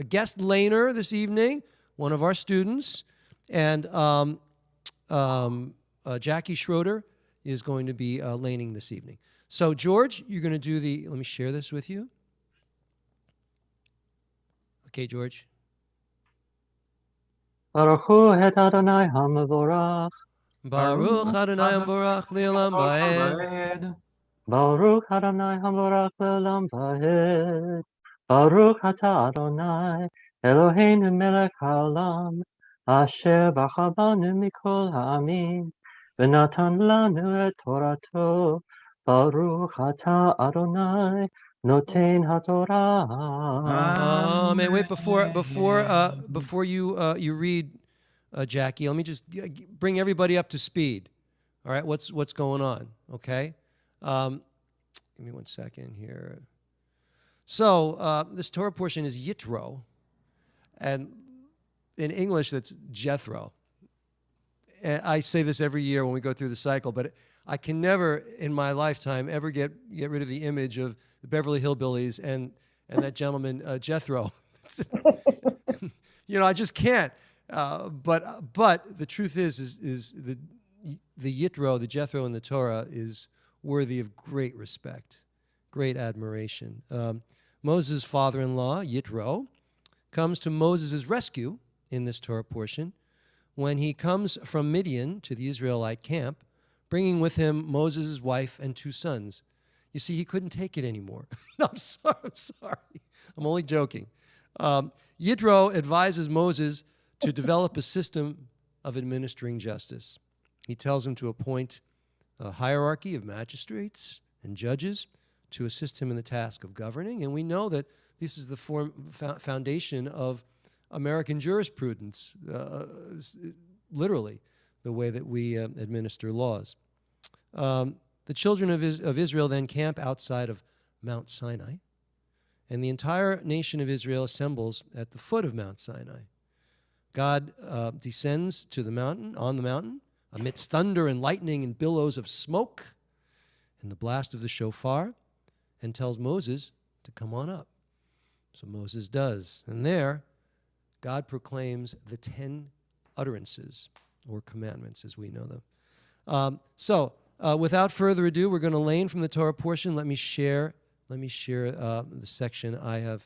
guest laner this evening, one of our students, and Jackie Schroeder is going to be laning this evening. So, George, you're going to do let me share this with you. Okay, George. Baruch hu et Adonai hamavorach. Baruch Adonai hamavorach le'olam va'ed. Baruch Adonai hamavorach le'olam va'ed. Baruch atah Adonai Eloheinu melech haolam, asher bacha banu mikol ha'amim, v'natan lanu et torato. Baruch atah Adonai Noten HaTorah. And wait, before you read, Jackie, let me just bring everybody up to speed. All right, what's going on? Okay, give me 1 second here. So this Torah portion is Yitro, and in English that's Jethro. And I say this every year when we go through the cycle, but I can never in my lifetime ever get rid of the image of the Beverly Hillbillies and that gentleman Jethro. I just can't. But the truth is the Yitro, the Jethro in the Torah is worthy of great respect, great admiration. Moses' father-in-law, Yitro, comes to Moses' rescue in this Torah portion when he comes from Midian to the Israelite camp, bringing with him Moses' wife and 2 sons. You see, he couldn't take it anymore. No, I'm sorry. I'm only joking. Yitro advises Moses to develop a system of administering justice. He tells him to appoint a hierarchy of magistrates and judges to assist him in the task of governing. And we know that this is the foundation of American jurisprudence, literally, the way that we administer laws. The children of Israel then camp outside of Mount Sinai, and the entire nation of Israel assembles at the foot of Mount Sinai. God descends on the mountain, amidst thunder and lightning and billows of smoke and the blast of the shofar, and tells Moses to come on up. So Moses does. And there, God proclaims the 10 utterances, or commandments as we know them. Without further ado, we're going to lane from the Torah portion. Let me share the section I have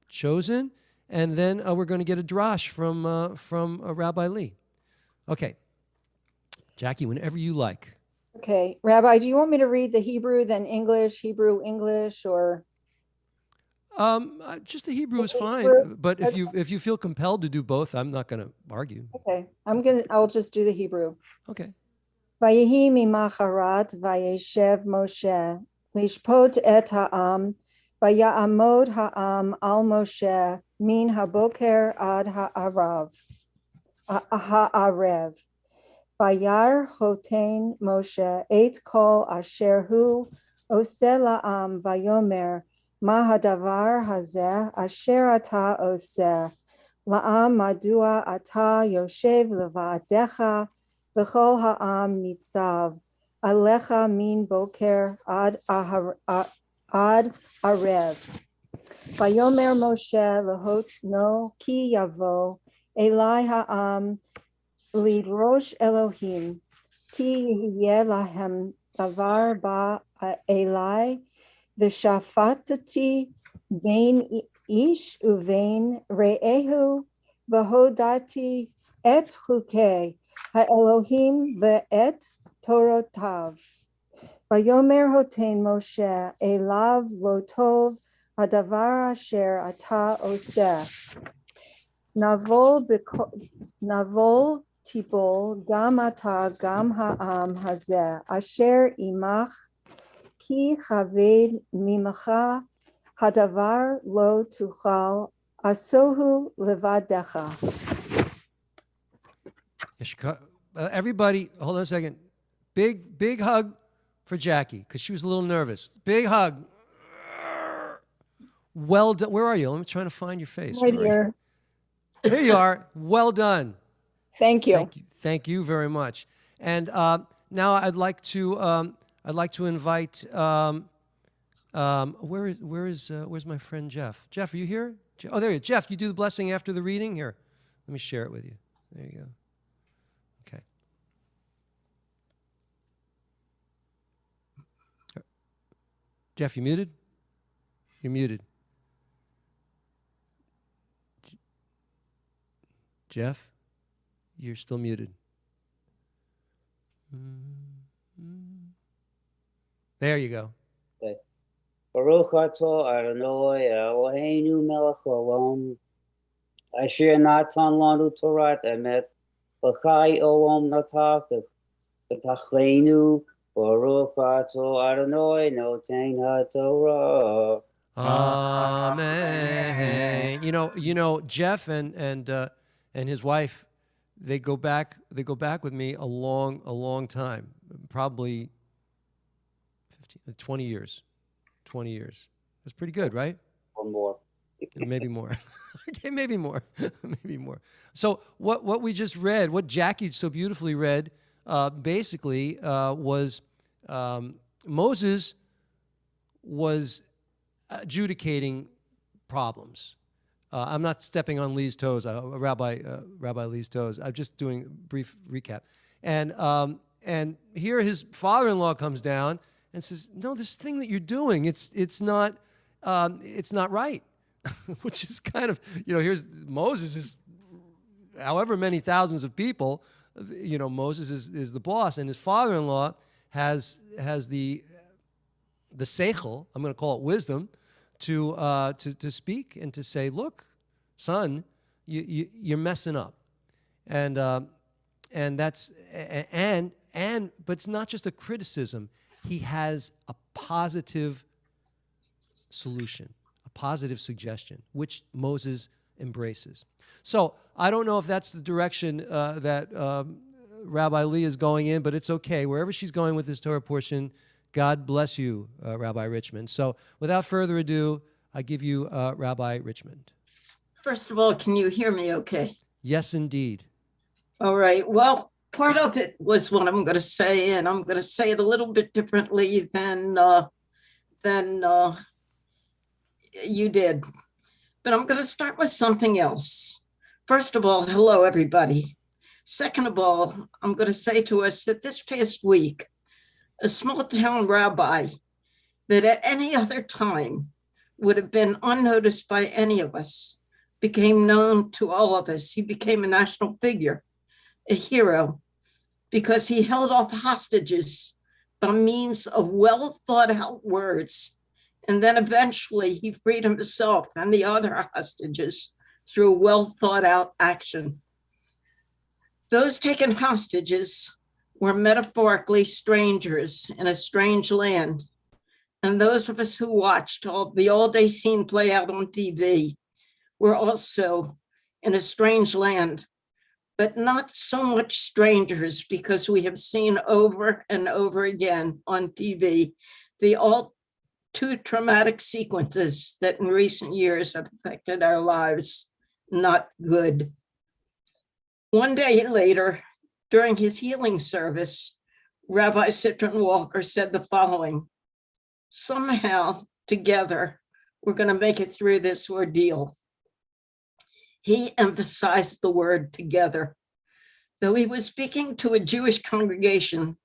chosen, and then we're going to get a drash from Rabbi Lee. Okay, Jackie, whenever you like. Okay, Rabbi, do you want me to read the Hebrew, then English, Hebrew, English, or? Just the Hebrew is fine, but if you feel compelled to do both, I'm not going to argue. Okay, I'll just do the Hebrew. Okay. Vayehi mimacharat vayeshev Moshe lishpot et ha'am vaya'amod ha'am al Moshe min haboker ad ha'arev. Vayar hoten Moshe et kol asher hu oseh la'am vayomer ma hadavar hazeh asher ata oseh la'am madua ata yoshev levadecha v'chol ha'am nitzav alecha min boker ad arev. Vayomer Moshe lehot no ki yavo elai ha'am lidrosh Elohim ki yeh lahem davar ba elai v'shafatati bein ish uvein re'ehu v'hodati et chukei ha'Elohim ve'et torotav. Vayomer hoten Moshe elav lo tov hadavar asher ata oseh. Navol tibol gam ata gam ha'am hazeh asher imach ki chaved mimacha hadavar lo tuchal asohu levadecha. Everybody, hold on a second. Big hug for Jackie, because she was a little nervous. Big hug. Well done. Where are you? I'm trying to find your face. Right here. There you are. Well done. Thank you. Thank you very much. And now I'd like to invite. Where's my friend Jeff? Jeff, are you here? Oh, there you are. Jeff, you do the blessing after the reading. Here, let me share it with you. There you go. Okay. Jeff, you muted? You're muted. Jeff, you're still muted. There you go. Okay. Baruch atah Adonai Eloheinu melech haolam asher natan lanu Torat emet v'chai olam natach v'tachleinu Baruch atah Adonai noten haTorah. Amen. You know, Jeff and his wife, they go back with me a long time, probably 20 years. 20 years. That's pretty good, right? Or more. Maybe more. Okay, maybe more. Maybe more. So what we just read, what Jackie so beautifully read, basically was Moses was adjudicating problems. I'm not stepping on Lee's toes, Rabbi Lee's toes. I'm just doing a brief recap. And here his father-in-law comes down and says, "No, this thing that you're doing, it's not right." Which is kind of, here's Moses is, however many thousands of people, Moses is the boss, and his father-in-law has the seichel, I'm going to call it wisdom, to speak and to say, "Look, son, you're messing up," and that's but it's not just a criticism. He has a positive solution, a positive suggestion, which Moses embraces. So I don't know if that's the direction that Rabbi Lee is going in, but it's okay. Wherever she's going with this Torah portion, God bless you, Rabbi Richmond. So without further ado, I give you Rabbi Richmond. First of all, can you hear me okay? Yes, indeed. All right. Well, part of it was what I'm going to say, and I'm going to say it a little bit differently than you did. But I'm going to start with something else. First of all, hello, everybody. Second of all, I'm going to say to us that this past week, a small town rabbi that at any other time would have been unnoticed by any of us became known to all of us. He became a national figure, a hero, because he held off hostages by means of well thought out words. And then eventually he freed himself and the other hostages through well thought out action. Those taken hostages were metaphorically strangers in a strange land. And those of us who watched the all-day scene play out on TV were also in a strange land, but not so much strangers, because we have seen over and over again on TV the all too traumatic sequences that in recent years have affected our lives. Not good. One day later, during his healing service, Rabbi Citron Walker said the following: "Somehow, together, we're going to make it through this ordeal." He emphasized the word together. Though he was speaking to a Jewish congregation,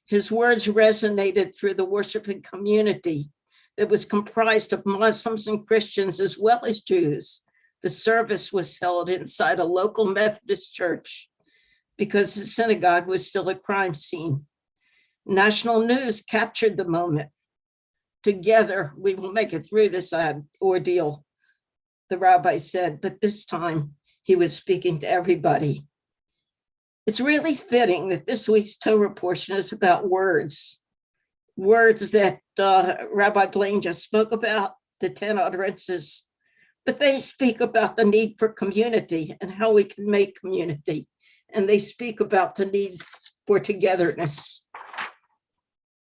his words resonated through the worshiping community that was comprised of Muslims and Christians as well as Jews. The service was held inside a local Methodist church because the synagogue was still a crime scene. National news captured the moment. "Together, we will make it through this ordeal," the rabbi said, but this time he was speaking to everybody. It's really fitting that this week's Torah portion is about words that Rabbi Blaine just spoke about, the 10 utterances, but they speak about the need for community and how we can make community. And they speak about the need for togetherness.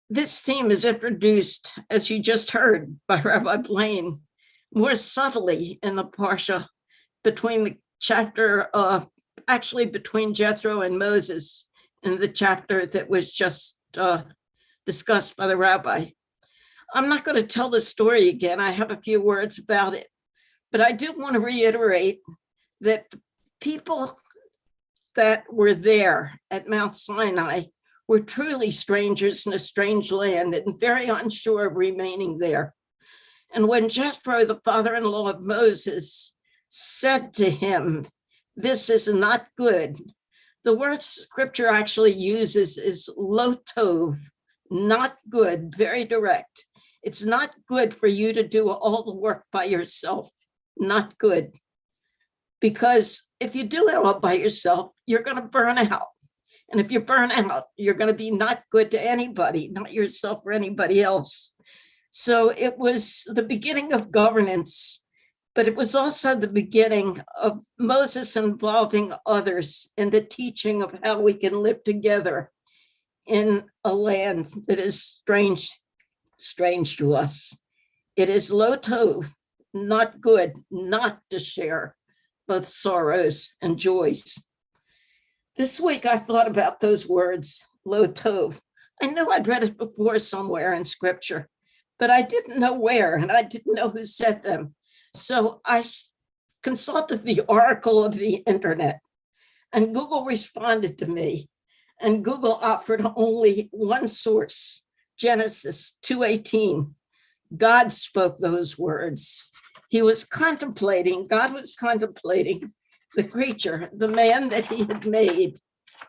This theme is introduced, as you just heard, by Rabbi Blaine, more subtly in the Parsha between the chapter, actually between Jethro and Moses in the chapter that was just discussed by the rabbi. I'm not going to tell the story again. I have a few words about it, but I do want to reiterate that the people that were there at Mount Sinai were truly strangers in a strange land and very unsure of remaining there. And when Jethro, the father-in-law of Moses, said to him, "This is not good," the word scripture actually uses is lo tov, not good, very direct. It's not good for you to do all the work by yourself, not good. Because if you do it all by yourself, you're going to burn out. And if you burn out, you're going to be not good to anybody, not yourself or anybody else. So it was the beginning of governance, but it was also the beginning of Moses involving others in the teaching of how we can live together in a land that is strange to us. It is lo tov, not good, not to share both sorrows and joys. This week I thought about those words, lo tov. I knew I'd read it before somewhere in scripture, but I didn't know where, and I didn't know who said them. So I consulted the oracle of the internet, and Google responded to me. And Google offered only one source, Genesis 2:18. God spoke those words. God was contemplating the creature, the man that he had made.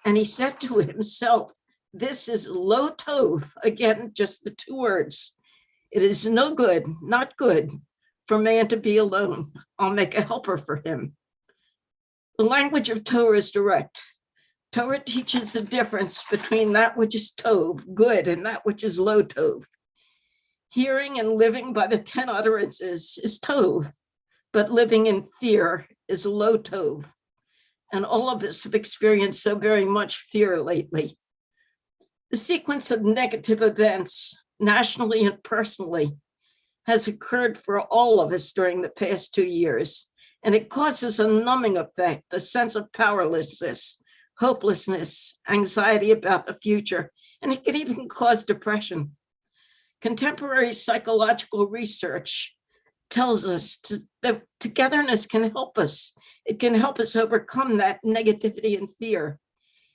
And he said to himself, this is lo tov, again, just the two words. It is no good, not good for man to be alone. I'll make a helper for him. The language of Torah is direct. Torah teaches the difference between that which is tov, good, and that which is lo tov. Hearing and living by the 10 utterances is tov, but living in fear is lo tov. And all of us have experienced so very much fear lately. The sequence of negative events, nationally and personally, has occurred for all of us during the past 2 years, and it causes a numbing effect, a sense of powerlessness, hopelessness, anxiety about the future, and it can even cause depression. Contemporary psychological research tells us that togetherness can help us. It can help us overcome that negativity and fear.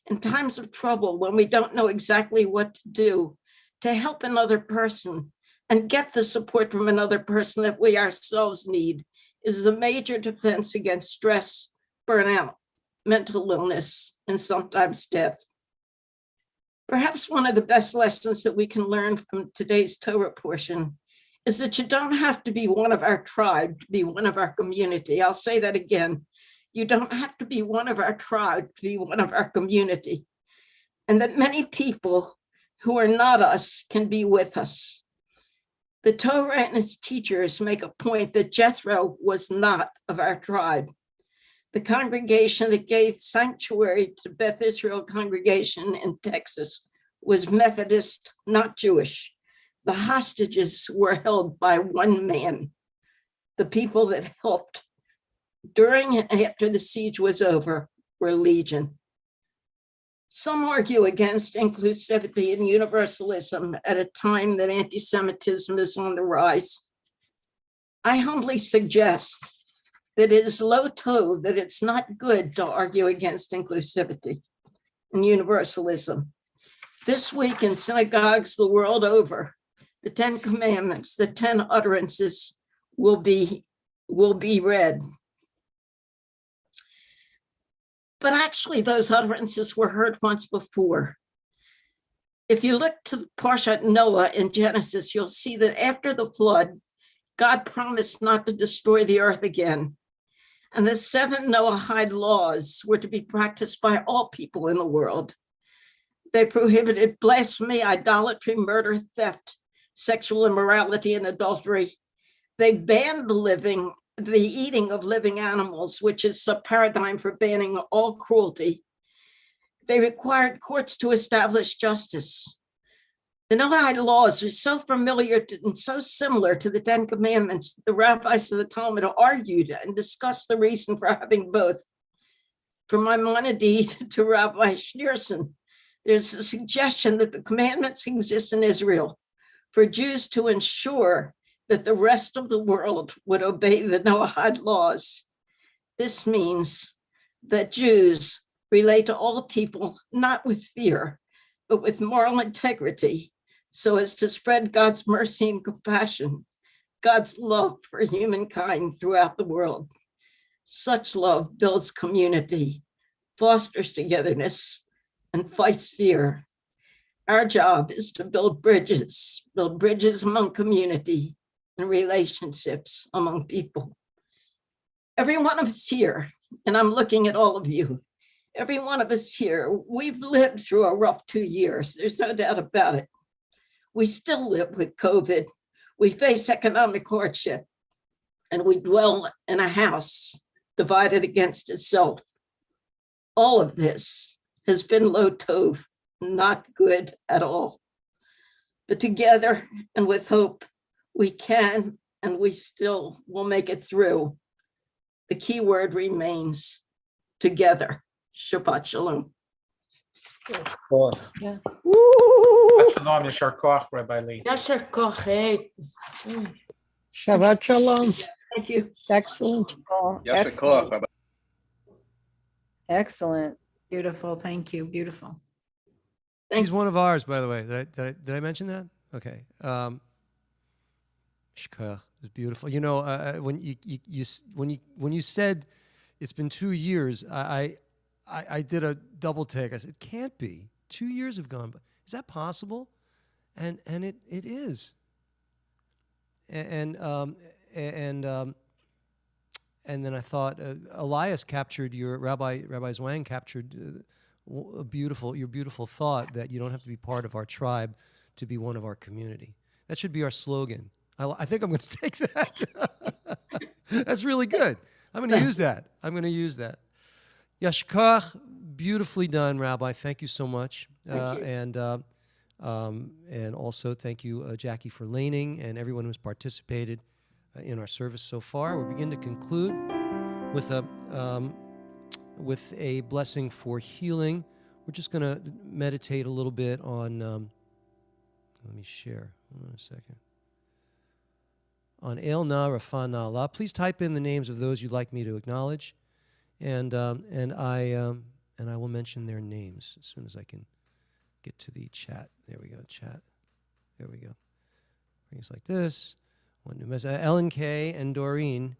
In times of trouble, when we don't know exactly what to do, to help another person and get the support from another person that we ourselves need is the major defense against stress, burnout, mental illness, and sometimes death. Perhaps one of the best lessons that we can learn from today's Torah portion is that you don't have to be one of our tribe to be one of our community. I'll say that again. You don't have to be one of our tribe to be one of our community. And that many people who are not us can be with us. The Torah and its teachers make a point that Jethro was not of our tribe. The congregation that gave sanctuary to Beth Israel congregation in Texas was Methodist, not Jewish. The hostages were held by one man. The people that helped during and after the siege was over were legion. Some argue against inclusivity and universalism at a time that anti-Semitism is on the rise. I humbly suggest that it is lo tov, that it's not good to argue against inclusivity and universalism. This week in synagogues the world over, the 10 commandments, the 10 utterances will be read. But actually those utterances were heard once before. If you look to Parshat Noah in Genesis, you'll see that after the flood, God promised not to destroy the earth again. And the 7 Noahide laws were to be practiced by all people in the world. They prohibited blasphemy, idolatry, murder, theft, sexual immorality, and adultery. They banned the eating of living animals, which is a paradigm for banning all cruelty. They required courts to establish justice. The Noahide laws are so familiar and so similar to the 10 commandments, the rabbis of the Talmud argued and discussed the reason for having both. From Maimonides to Rabbi Schneerson, there's a suggestion that the commandments exist in Israel for Jews to ensure that the rest of the world would obey the Noahide laws. This means that Jews relate to all people not with fear, but with moral integrity, so as to spread God's mercy and compassion, God's love for humankind throughout the world. Such love builds community, fosters togetherness, and fights fear. Our job is to build bridges among community and relationships among people. Every one of us here, and I'm looking at all of you, Every one of us here, we've lived through a rough 2 years. There's no doubt about it. We still live with COVID. We face economic hardship, and we dwell in a house divided against itself. All of this has been lo tov, not good at all. But together and with hope, we can and we still will make it through. The key word remains together. Shabbat Shalom. Yeah. Shalom, Yashar Koach, Rabbi Lee. Yasher Koch. Shabbat Shalom. Thank you. Excellent. Excellent. Excellent. Beautiful. Thank you. Beautiful. She's one of ours, by the way. Did I mention that? Okay. Shkoyach is beautiful. You know, when you said it's been 2 years, I did a double take. I said, it can't be. 2 years have gone by. Is that possible? And it is. And then I thought Elias captured Rabbi Zwang captured your beautiful thought that you don't have to be part of our tribe to be one of our community. That should be our slogan. I think I'm going to take that. That's really good. I'm going to use that. Yashkach, beautifully done, Rabbi. Thank you so much. Thank you. And also thank you, Jackie, for laning and everyone who's participated in our service so far. We begin to conclude with a blessing for healing. We're just going to meditate a little bit on. Let me share. Hold on a second. On El Na Rafan Na Allah. Please type in the names of those you'd like me to acknowledge, and I will mention their names as soon as I can get to the chat. There we go, chat. There we go. Things like this. One new message. Ellen K. and Doreen.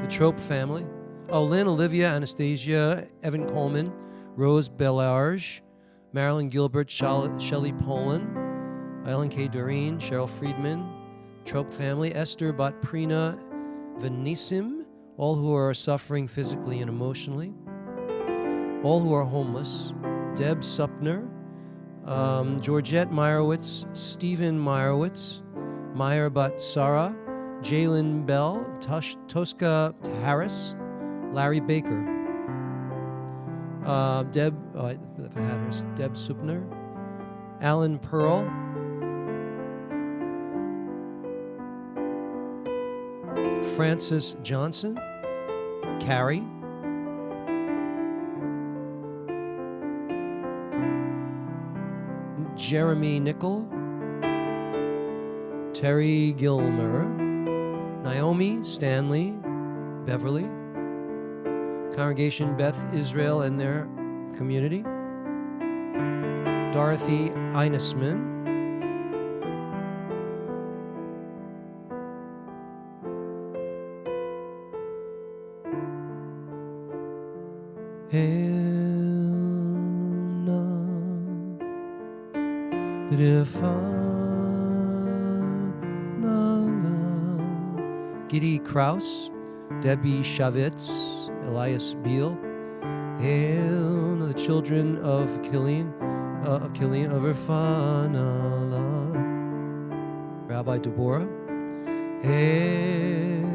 The Trope family. Oh, Lynn, Olivia, Anastasia, Evan Coleman, Rose Belarge, Marilyn Gilbert, Shelley Poland, Ellen K. Doreen, Cheryl Friedman, Trope family, Esther Batprina Venisim, all who are suffering physically and emotionally, all who are homeless, Deb Supner, Georgette Meyerowitz, Stephen Meyerowitz, Meyer Bat Sarah, Jalen Bell, Tosca Harris, Larry Baker, Deb Supner, Alan Pearl, Francis Johnson, Carrie, Jeremy Nickel, Terry Gilmer, Naomi Stanley, Beverly, Congregation Beth Israel and their community, Dorothy Einesman, Giddy Kraus, Debbie Shavitz, Elias Beal, hail the children of Killian of Irfanala, Rabbi Deborah, hail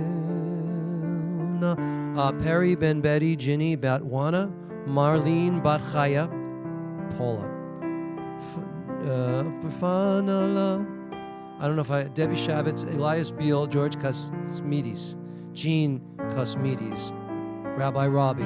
Perry Ben Betty, Ginny Batwana, Marlene Batchaya, Paula, Irfanala. I don't know if Debbie Shavitz, Elias Beal, George Kosmidis, Jean Kosmidis, Rabbi Robbie.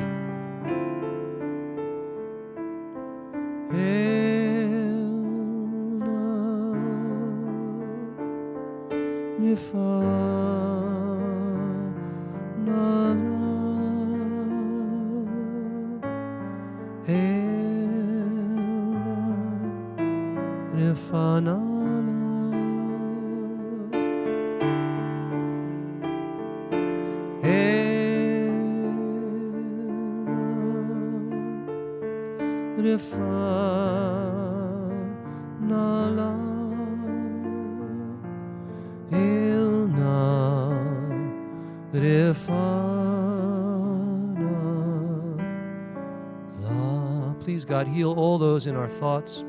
La. Please, God, heal all those in our thoughts.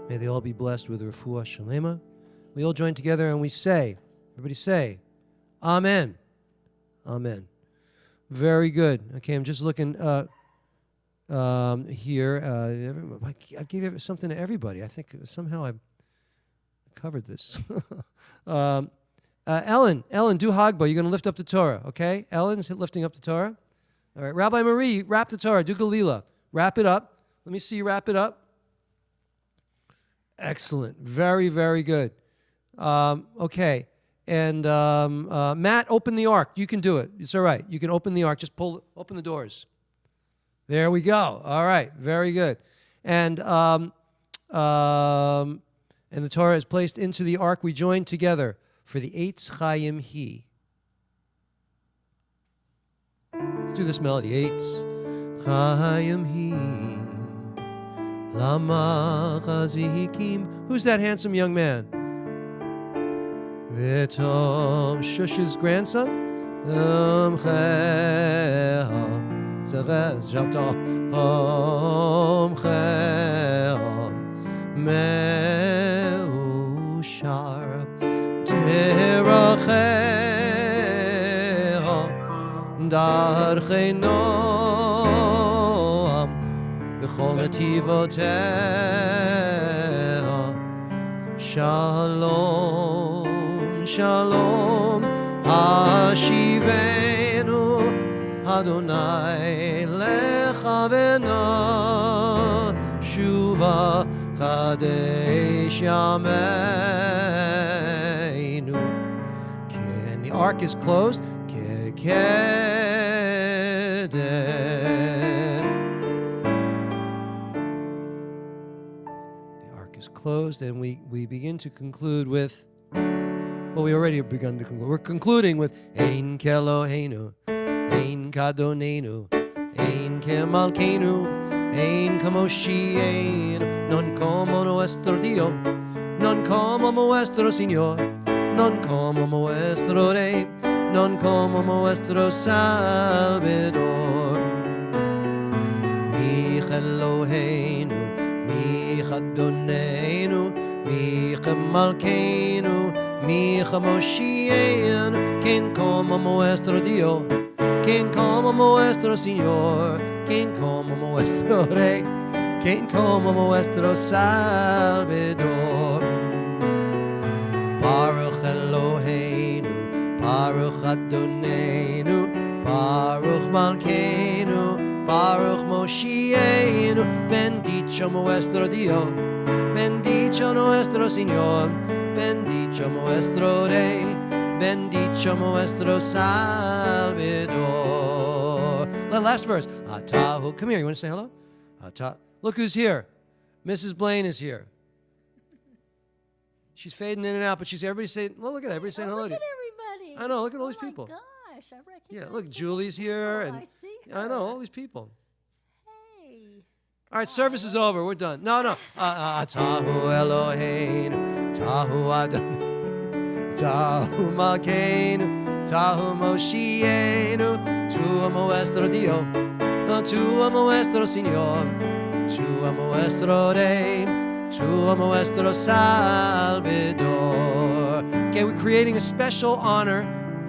May they all be blessed with refuah shalema. We all join together and we say, everybody say, Amen. Amen. Very good. Okay, I'm just looking here. I gave something to everybody. I think somehow I covered this. Ellen, do Hagba. You're going to lift up the Torah, okay? Ellen's lifting up the Torah. All right, Rabbi Maariv, wrap the Torah. Do Galila. Wrap it up. Let me see you wrap it up. Excellent. Very, very good. Okay. And Matt, open the ark. You can do it. It's all right. You can open the ark. Just open the doors. There we go. All right. Very good. And the Torah is placed into the ark. We join together for the Eitz Chaim Hi. Let's do this melody. Eitz Chaim Hi. Lama Chazikim. Who's that handsome young man? V'tom Shush's grandson. Meushar Teracheha Darchei Noam B'chol Netivoteha Shalom Shalom Hashivenu Adonai Lechavena Shuva Kadesh Yameinu. And the ark is closed. The ark is closed, and we begin to conclude with. Well, we already have begun to conclude. We're concluding with Ein Keloheinu, Ein Kadonenu, Ein Kemalkeinu, Ein Kamoshienu, non como nuestro Dios, non como nuestro Señor, non como nuestro Rey, non como nuestro Salvador. Mi Eloheinu, mi Kadonenu, mi Kemalkeinu, mi Moshiach, quien como nuestro Dios, quien como nuestro Señor, quien como nuestro Rey, quien como nuestro Salvador. Baruch Eloheinu, Baruch Adonenu, Baruch Malkeinu, Baruch Moshiach, bendito nuestro Dios, bendito nuestro Señor, bendito nuestro Rey, bendito nuestro Salvador. The last verse. Atahu. Come here. You want to say hello? Look who's here. Mrs. Blaine is here. She's fading in and out, but she's everybody saying, oh, look at that. Everybody's saying hello to you. Everybody. I know. Look at all these people. Gosh, I recognize. Yeah, look, Julie's here. And I see her. I know, all these people. Hey. All right, service is over. We're done. No. Atahu Eloheinu, Tahu Adonai, Tahu Malkeinu, Tahu Moshienu, Tu nuestro Dios, Tu nuestro Señor, Tu nuestro Rey, Tu nuestro Salvador. Okay, we're creating a special honor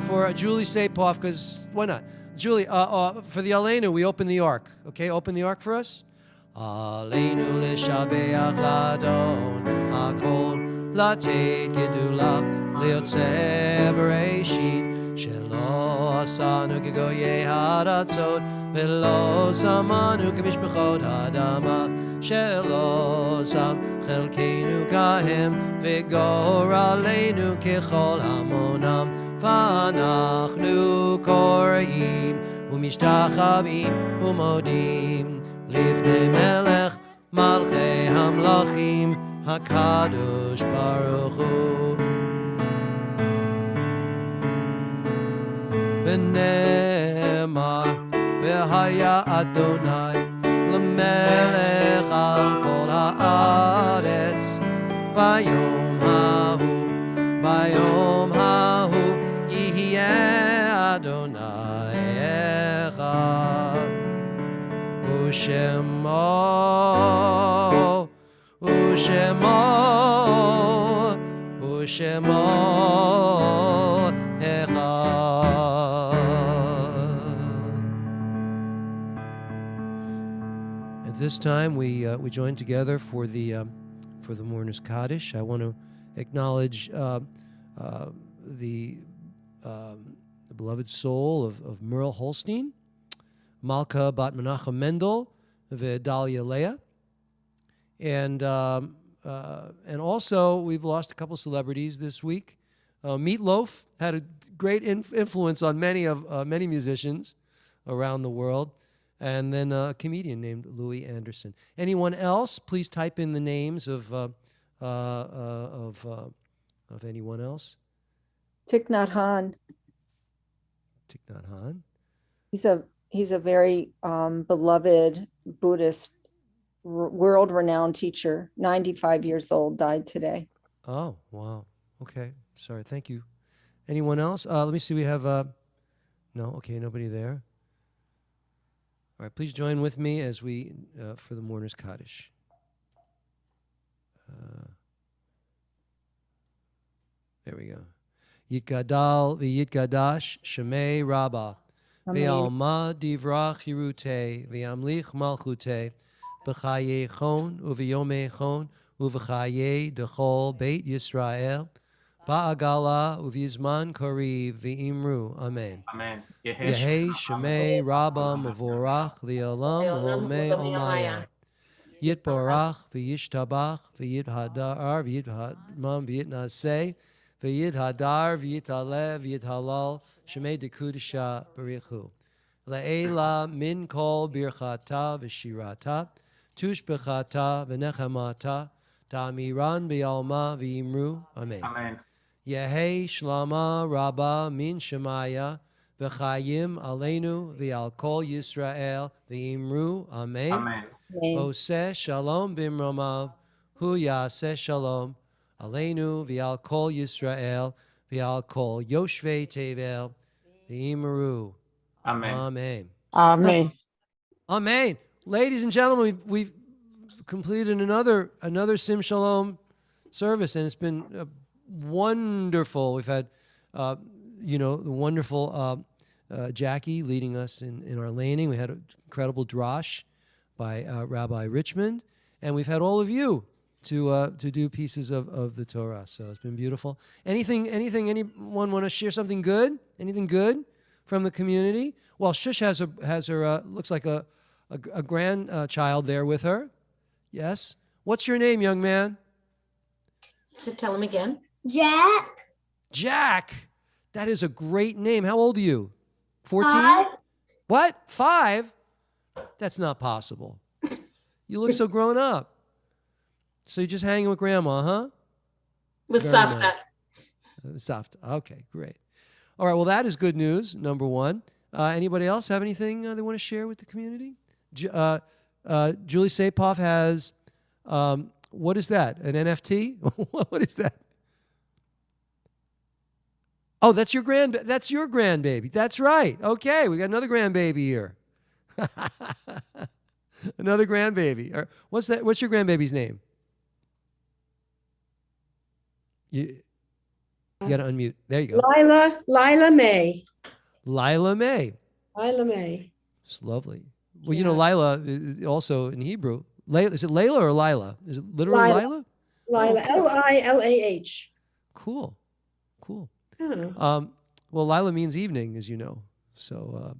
for Julie Sapoff, because why not? Julie, for the Aleinu, we open the ark. Okay, open the ark for us. Aleinu l'shabeach ladon hakol latet gedula liyotzeh bereshit shelo asanu kegoyei haratzot velo samanu kemishpachot hadama shelo sam chelkeinu kahem v'goraleinu kechol hamonam v'anachnu kor'im u'mishtachavim u'modim Lifnei melech malchei hamlachim hakadosh baruch hu. V'ne'emar v'haya Adonai l'melech al kol haaretz bayom hahu yihyeh Adonai Echad. Ushemo, Ushemo, Ushemo Echad. At this time, we join together for the mourner's Kaddish. I want to acknowledge the beloved soul of Merle Holstein, Malka Bat Menachem Mendel, Vedalia Leah, and also we've lost a couple celebrities this week. Meatloaf had a great influence on many musicians around the world, and then a comedian named Louis Anderson. Anyone else? Please type in the names of anyone else. Thich Nhat Hanh. Thich Nhat Hanh. He's a very beloved Buddhist, world-renowned teacher. 95 years old, died today. Oh, wow. Okay. Sorry. Thank you. Anyone else? Let me see. We have no. Okay. Nobody there. All right. Please join with me as we for the mourner's Kaddish. There we go. Yitgadal v'yitgadash shemei Rabbah. Ve'alma divrach hirute ve'amlich malchute b'chaye chon u'v'yomei chon u'v'chaye dechol Beit Yisrael ba'agala u'v'yizman kariv v'imru. Amen. Amen. Yehei shemei Rabbah mevorach li'olam u'olmei omaya. Yitborach v'yishtabach v'yithadar v'yithadmam v'yitnaseh v'yithadar v'yitalev v'yithalal shemei dekudisha barichu. Le'ela min kol birchata v'shirata tushbechata v'nechamata ta'amiran b'yalma v'imru. Amen. Amen. Yehei shlama rabba min shemaya v'chayim aleinu v'al kol Yisrael v'imru. Amen. Amen. Oseh shalom bimromav hu yaseh shalom aleinu v'al kol Yisrael v'al kol yoshvei tevel v'imru. Amen. Amen. Amen. Amen. Ladies and gentlemen, we've completed another Sim Shalom service, and it's been wonderful. We've had, the wonderful Jackie leading us in our laning. We had an incredible drash by Rabbi Richmond, and we've had all of you to do pieces of the Torah. So it's been beautiful. Anyone want to share something good? Anything good from the community? Well, Shush has her looks like a grandchild there with her. Yes. What's your name, young man? So tell him again. Jack. Jack. That is a great name. How old are you? 14? 5. What? 5? That's not possible. You look so grown up. So you're just hanging with grandma, huh? With Very Savta. nice. Savta. Okay, great. All right, well, that is good news, number one. Anybody else have anything they want to share with the community? Julie Sapoff has, what is that? An NFT? What is that? Oh, that's your grandbaby. That's right. Okay, we got another grandbaby here. Another grandbaby. What's that? What's your grandbaby's name? You got to unmute. There you go. Lila May. Lila May. Lila May. It's lovely. Well, you know, Lila is also in Hebrew. Is it Layla or Lila? Is it literally Lila? Lila. Lilah. Cool. Cool. Oh. Well, Lila means evening, as you know. So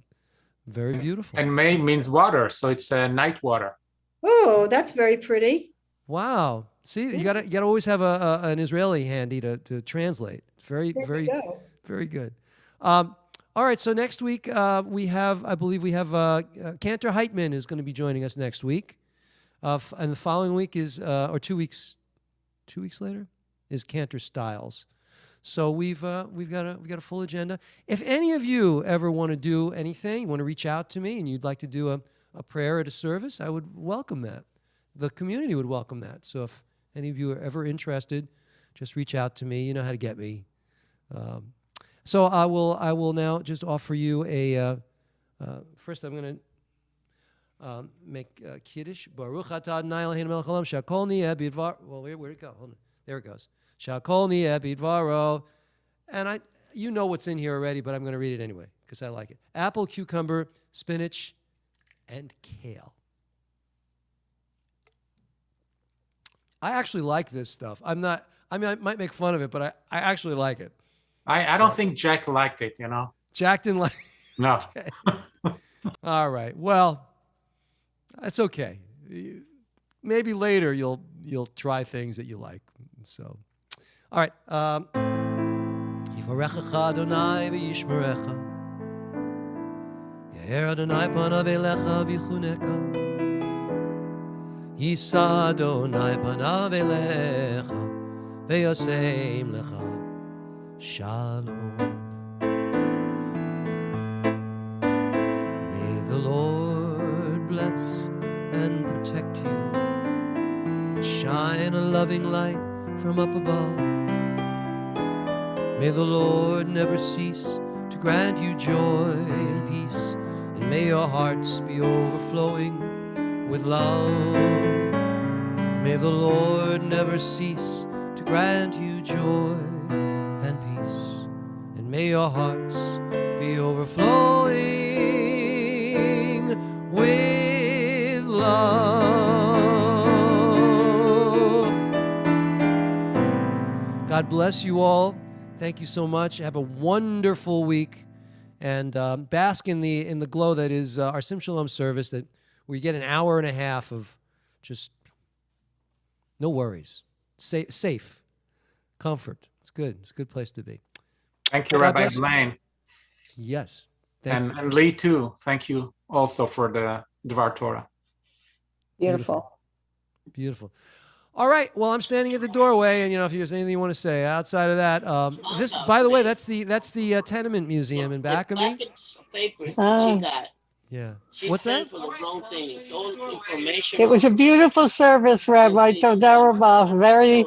very beautiful. And May means water, so it's night water. Oh, that's very pretty. Wow. See, you gotta always have an Israeli handy to translate. Very good. All right, so next week I believe we have Cantor Heitman is going to be joining us next week, and the following week is or 2 weeks later is Cantor Styles. So we've got a full agenda. If any of you ever want to do anything, you want to reach out to me, and you'd like to do a prayer at a service, I would welcome that. The community would welcome that. So if any of you are ever interested, just reach out to me. You know how to get me. So I will now just offer you a. First, I'm going to make Kiddush. Baruch atah Adonai Eloheinu melech haolam shakol niyeh bidvar. Well, where'd it go? Hold on. There it goes. Shakol niyeh bidvaro. And you know what's in here already, but I'm going to read it anyway because I like it. Apple, cucumber, spinach, and kale. I actually like this stuff. I mean, I might make fun of it, but I actually like it. I don't think Jack liked it, you know. Jack didn't like it. No. All right. Well, that's okay. Maybe later you'll try things that you like. So, all right. Yivarechecha Adonai v'yishmerecha. Yair Adonai panav elecha v'yichuneka. Yisa Adonai panav elecha v'yosem lecha shalom. May the Lord bless and protect you, and shine a loving light from up above. May the Lord never cease to grant you joy and peace, and may your hearts be overflowing with love. May the Lord never cease to grant you joy and peace, and may your hearts be overflowing with love. God bless you all. Thank you so much. Have a wonderful week, and bask in the glow that is our Sim Shalom service, that we get an hour and a half of just no worries, safe, comfort. It's good. It's a good place to be. Thank you, Rabbi Blaine. Yes. And Lee too. Thank you also for the Dvar Torah. Beautiful. Beautiful. All right. Well, I'm standing at the doorway, and if there's anything you want to say outside of that, this, by the way, that's the tenement museum in back of me. She got. Yeah. She What's that? For the wrong thing. It's all information. It was a beautiful service, Rabbi Todah Rabah. Very,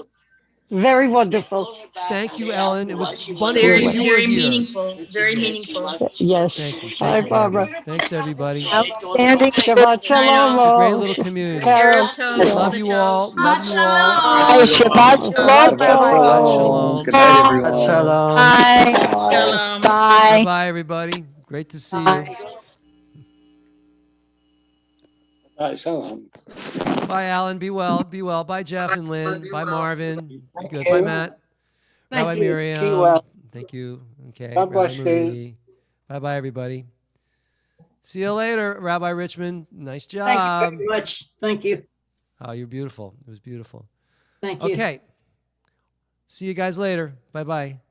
very wonderful. Thank you, Ellen. It was wonderful. Very, when you were very here. meaningful. Very meaningful. Yes. Thank you. Bye, Barbara. Thanks, everybody. Outstanding. Shabbat Shalom. It's a great little community. Carol. Love you all. Love you all. Bye. Shabbat Shalom. Shabbat Shalom. Good night, everyone. Shalom. Bye. Shalom. Bye. Bye, everybody. Great to see you. Shalom. Bye, Alan. Be well. Be well. Bye, Jeff and Lynn. Bye, Marvin. Be good. Bye, Matt. Thank Bye, you. Miriam. Be well. Thank you. Okay. God bless Rabbi you. Marie. Bye, everybody. See you later, Rabbi Richmond. Nice job. Thank you very much. Thank you. Oh, you're beautiful. It was beautiful. Thank you. Okay. See you guys later. Bye-bye.